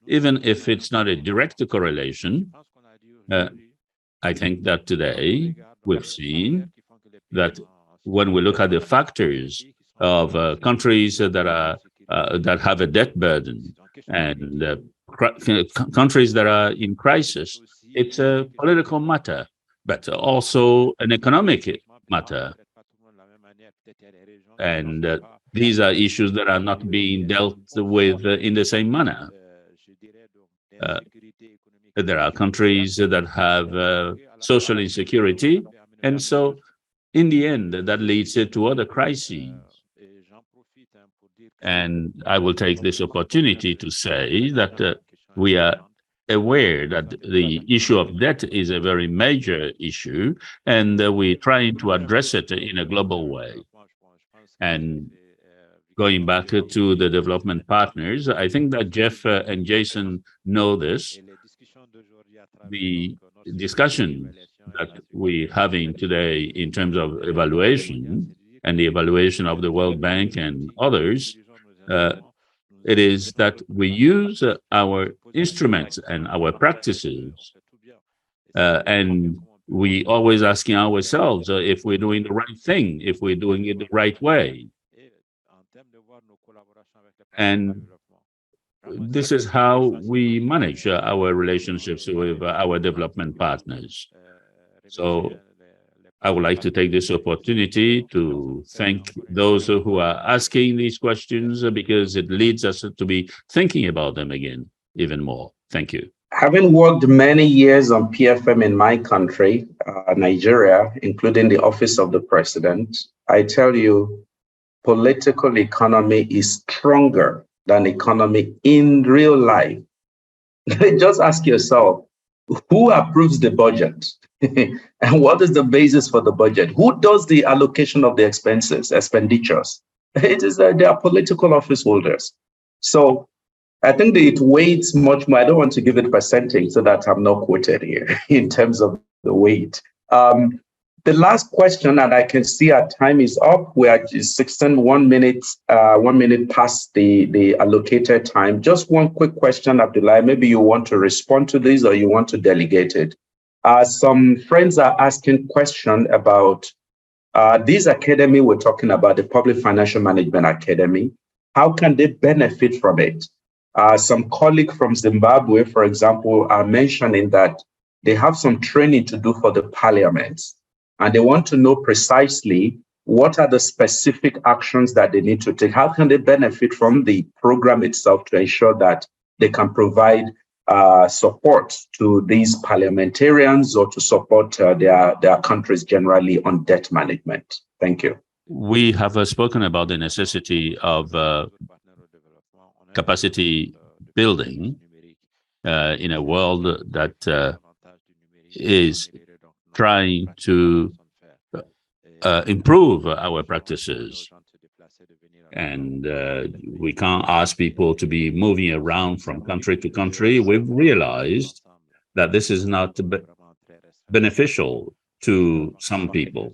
Even if it's not a direct correlation, I think that today we've seen that when we look at the factors of countries that have a debt burden and countries that are in crisis, it's a political matter, but also an economic matter. And these are issues that are not being dealt with in the same manner. There are countries that have social insecurity, and so in the end, that leads to other crises. And I will take this opportunity to say that we are aware that the issue of debt is a very major issue, and we're trying to address it in a global way. And going back to the development partners, I think that Jeff and Jason know this. The discussion that we're having today in terms of evaluation and the evaluation of the World Bank and others, it is that we use our instruments and our practices, and we always asking ourselves if we're doing the right thing, if we're doing it the right way. And this is how we manage our relationships with our development partners. So I would like to take this opportunity to thank those who are asking these questions because it leads us to be thinking about them again, even more. Thank you. Having worked many years on PFM in my country, Nigeria, including the Office of the President, I tell you, political economy is stronger than economy in real life. Just ask yourself, who approves the budget? And what is the basis for the budget? Who does the allocation of the expenditures? It is they are political office holders. So I think that it weights much more. I don't want to give it percentage so that I'm not quoted here in terms of the weight. The last question, and I can see our time is up. We are 1 minute past the allocated time. Just one quick question, Abdullah. Maybe you want to respond to this or you want to delegate it. Some friends are asking question about this academy we're talking about, the Public Financial Management Academy. How can they benefit from it? Some colleagues from Zimbabwe, for example, are mentioning that they have some training to do for the parliaments. And they want to know precisely what are the specific actions that they need to take. How can they benefit from the program itself to ensure that they can provide support to these parliamentarians or to support their countries generally on debt management? Thank you. We have spoken about the necessity of capacity building in a world that is trying to improve our practices. And we can't ask people to be moving around from country to country. We've realized that this is not beneficial to some people.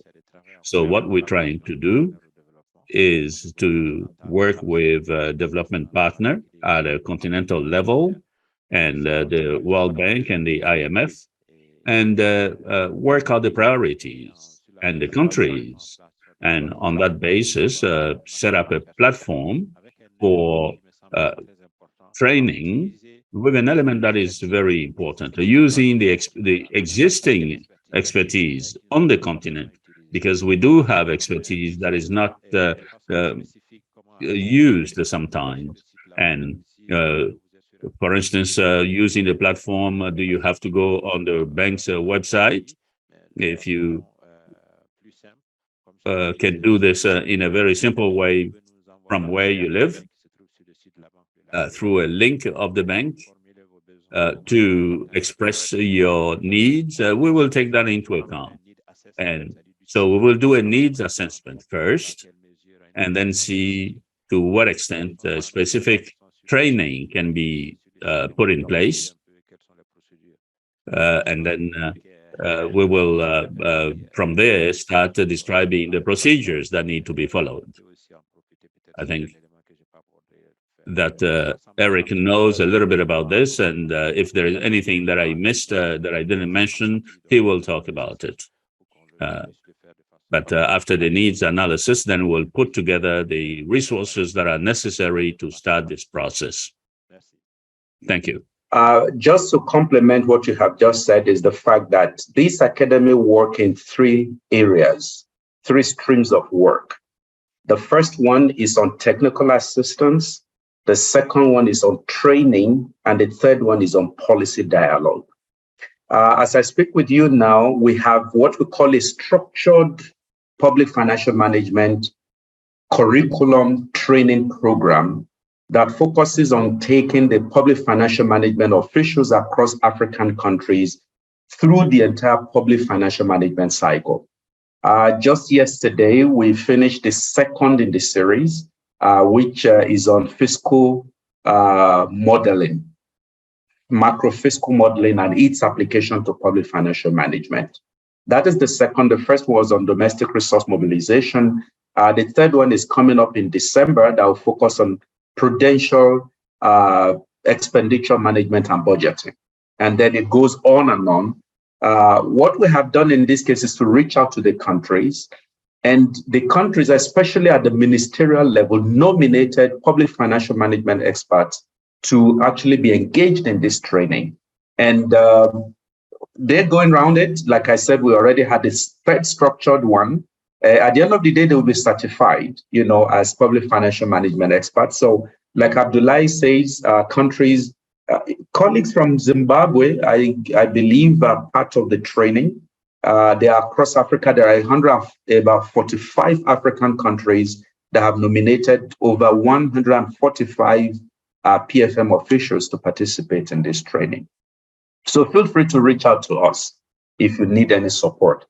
So what we're trying to do is to work with a development partner at a continental level and the World Bank and the IMF, and work out the priorities and the countries. And on that basis, set up a platform for training with an element that is very important, using the existing expertise on the continent, because we do have expertise that is not used sometimes. And for instance, using the platform, do you have to go on the bank's website? If you can do this in a very simple way from where you live, through a link of the bank, to express your needs, we will take that into account. And so we will do a needs assessment first, and then see to what extent specific training can be put in place. And then we will, from there, start describing the procedures that need to be followed. I think that Eric knows a little bit about this, and if there is anything that I missed, that I didn't mention, he will talk about it. But after the needs analysis, then we'll put together the resources that are necessary to start this process. Thank you. Just to complement what you have just said is the fact that this academy work in 3 areas, 3 streams of work. The first one is on technical assistance. The second one is on training. And the third one is on policy dialogue. As I speak with you now, we have what we call a structured public financial management curriculum training program that focuses on taking the public financial management officials across African countries through the entire public financial management cycle. Just yesterday, we finished the second in the series, which is on fiscal modeling, macro fiscal modeling and its application to public financial management. That is the second. The first was on domestic resource mobilization. The third one is coming up in December that will focus on prudential expenditure management and budgeting. And then it goes on and on. What we have done in this case is to reach out to the countries, and the countries, especially at the ministerial level, nominated public financial management experts to actually be engaged in this training. And they're going around it. Like I said, we already had this third structured one. At the end of the day, they will be certified, as public financial management experts. So like Abdullahi says, countries, colleagues from Zimbabwe, I believe are part of the training. They are across Africa. There are about 45 African countries that have nominated over 145 PFM officials to participate in this training. So feel free to reach out to us if you need any support.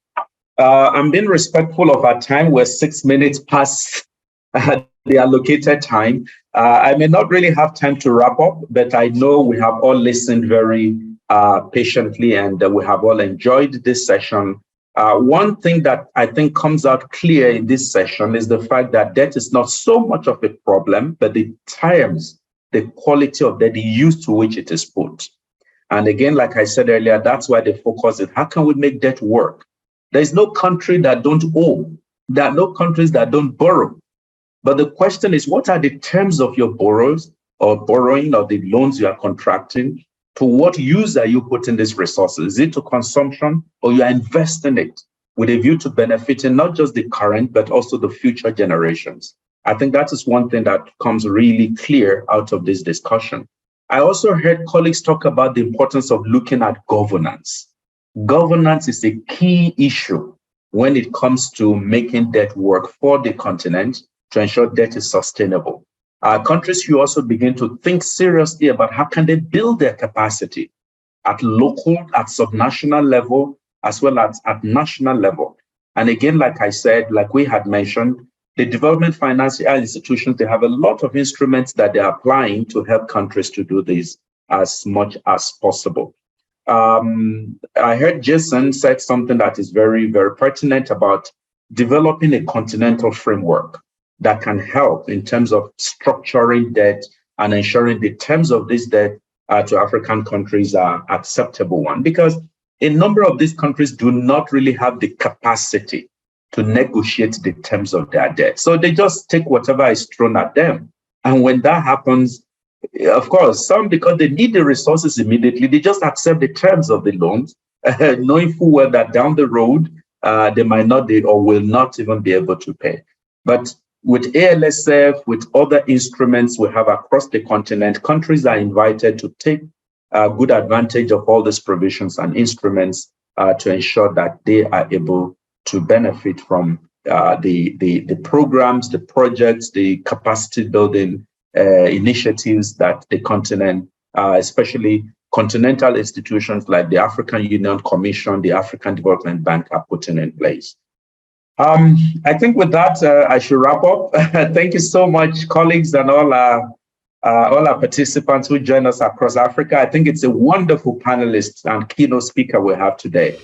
I'm being respectful of our time. We're 6 minutes past the allocated time. I may not really have time to wrap up, but I know we have all listened very patiently and we have all enjoyed this session. One thing that I think comes out clear in this session is the fact that debt is not so much of a problem, but the terms, the quality of debt, the use to which it is put. And again, like I said earlier, that's why the focus is how can we make debt work? There's no country that don't owe. There are no countries that don't borrow. But the question is, what are the terms of your borrows or borrowing or the loans you are contracting? To what use are you putting these resources? Is it to consumption or you are investing it with a view to benefiting not just the current, but also the future generations? I think that is one thing that comes really clear out of this discussion. I also heard colleagues talk about the importance of looking at governance. Governance is a key issue when it comes to making debt work for the continent to ensure debt is sustainable. Countries should also begin to think seriously about how can they build their capacity at local, at subnational level, as well as at national level. And again, like I said, like we had mentioned, the development financial institutions, they have a lot of instruments that they're applying to help countries to do this as much as possible. I heard Jason said something that is very, very pertinent about developing a continental framework that can help in terms of structuring debt and ensuring the terms of this debt to African countries are acceptable one. Because a number of these countries do not really have the capacity to negotiate the terms of their debt. So they just take whatever is thrown at them. And when that happens, of course, some, because they need the resources immediately, they just accept the terms of the loans, knowing full well that down the road, they might not be or will not even be able to pay. But with ALSF, with other instruments we have across the continent, countries are invited to take good advantage of all these provisions and instruments to ensure that they are able to benefit from the programs, the projects, the capacity building initiatives that the continent, especially continental institutions like the African Union Commission, the African Development Bank are putting in place. I think with that, I should wrap up. Thank you so much, colleagues and all our participants who join us across Africa. I think it's a wonderful panelist and keynote speaker we have today.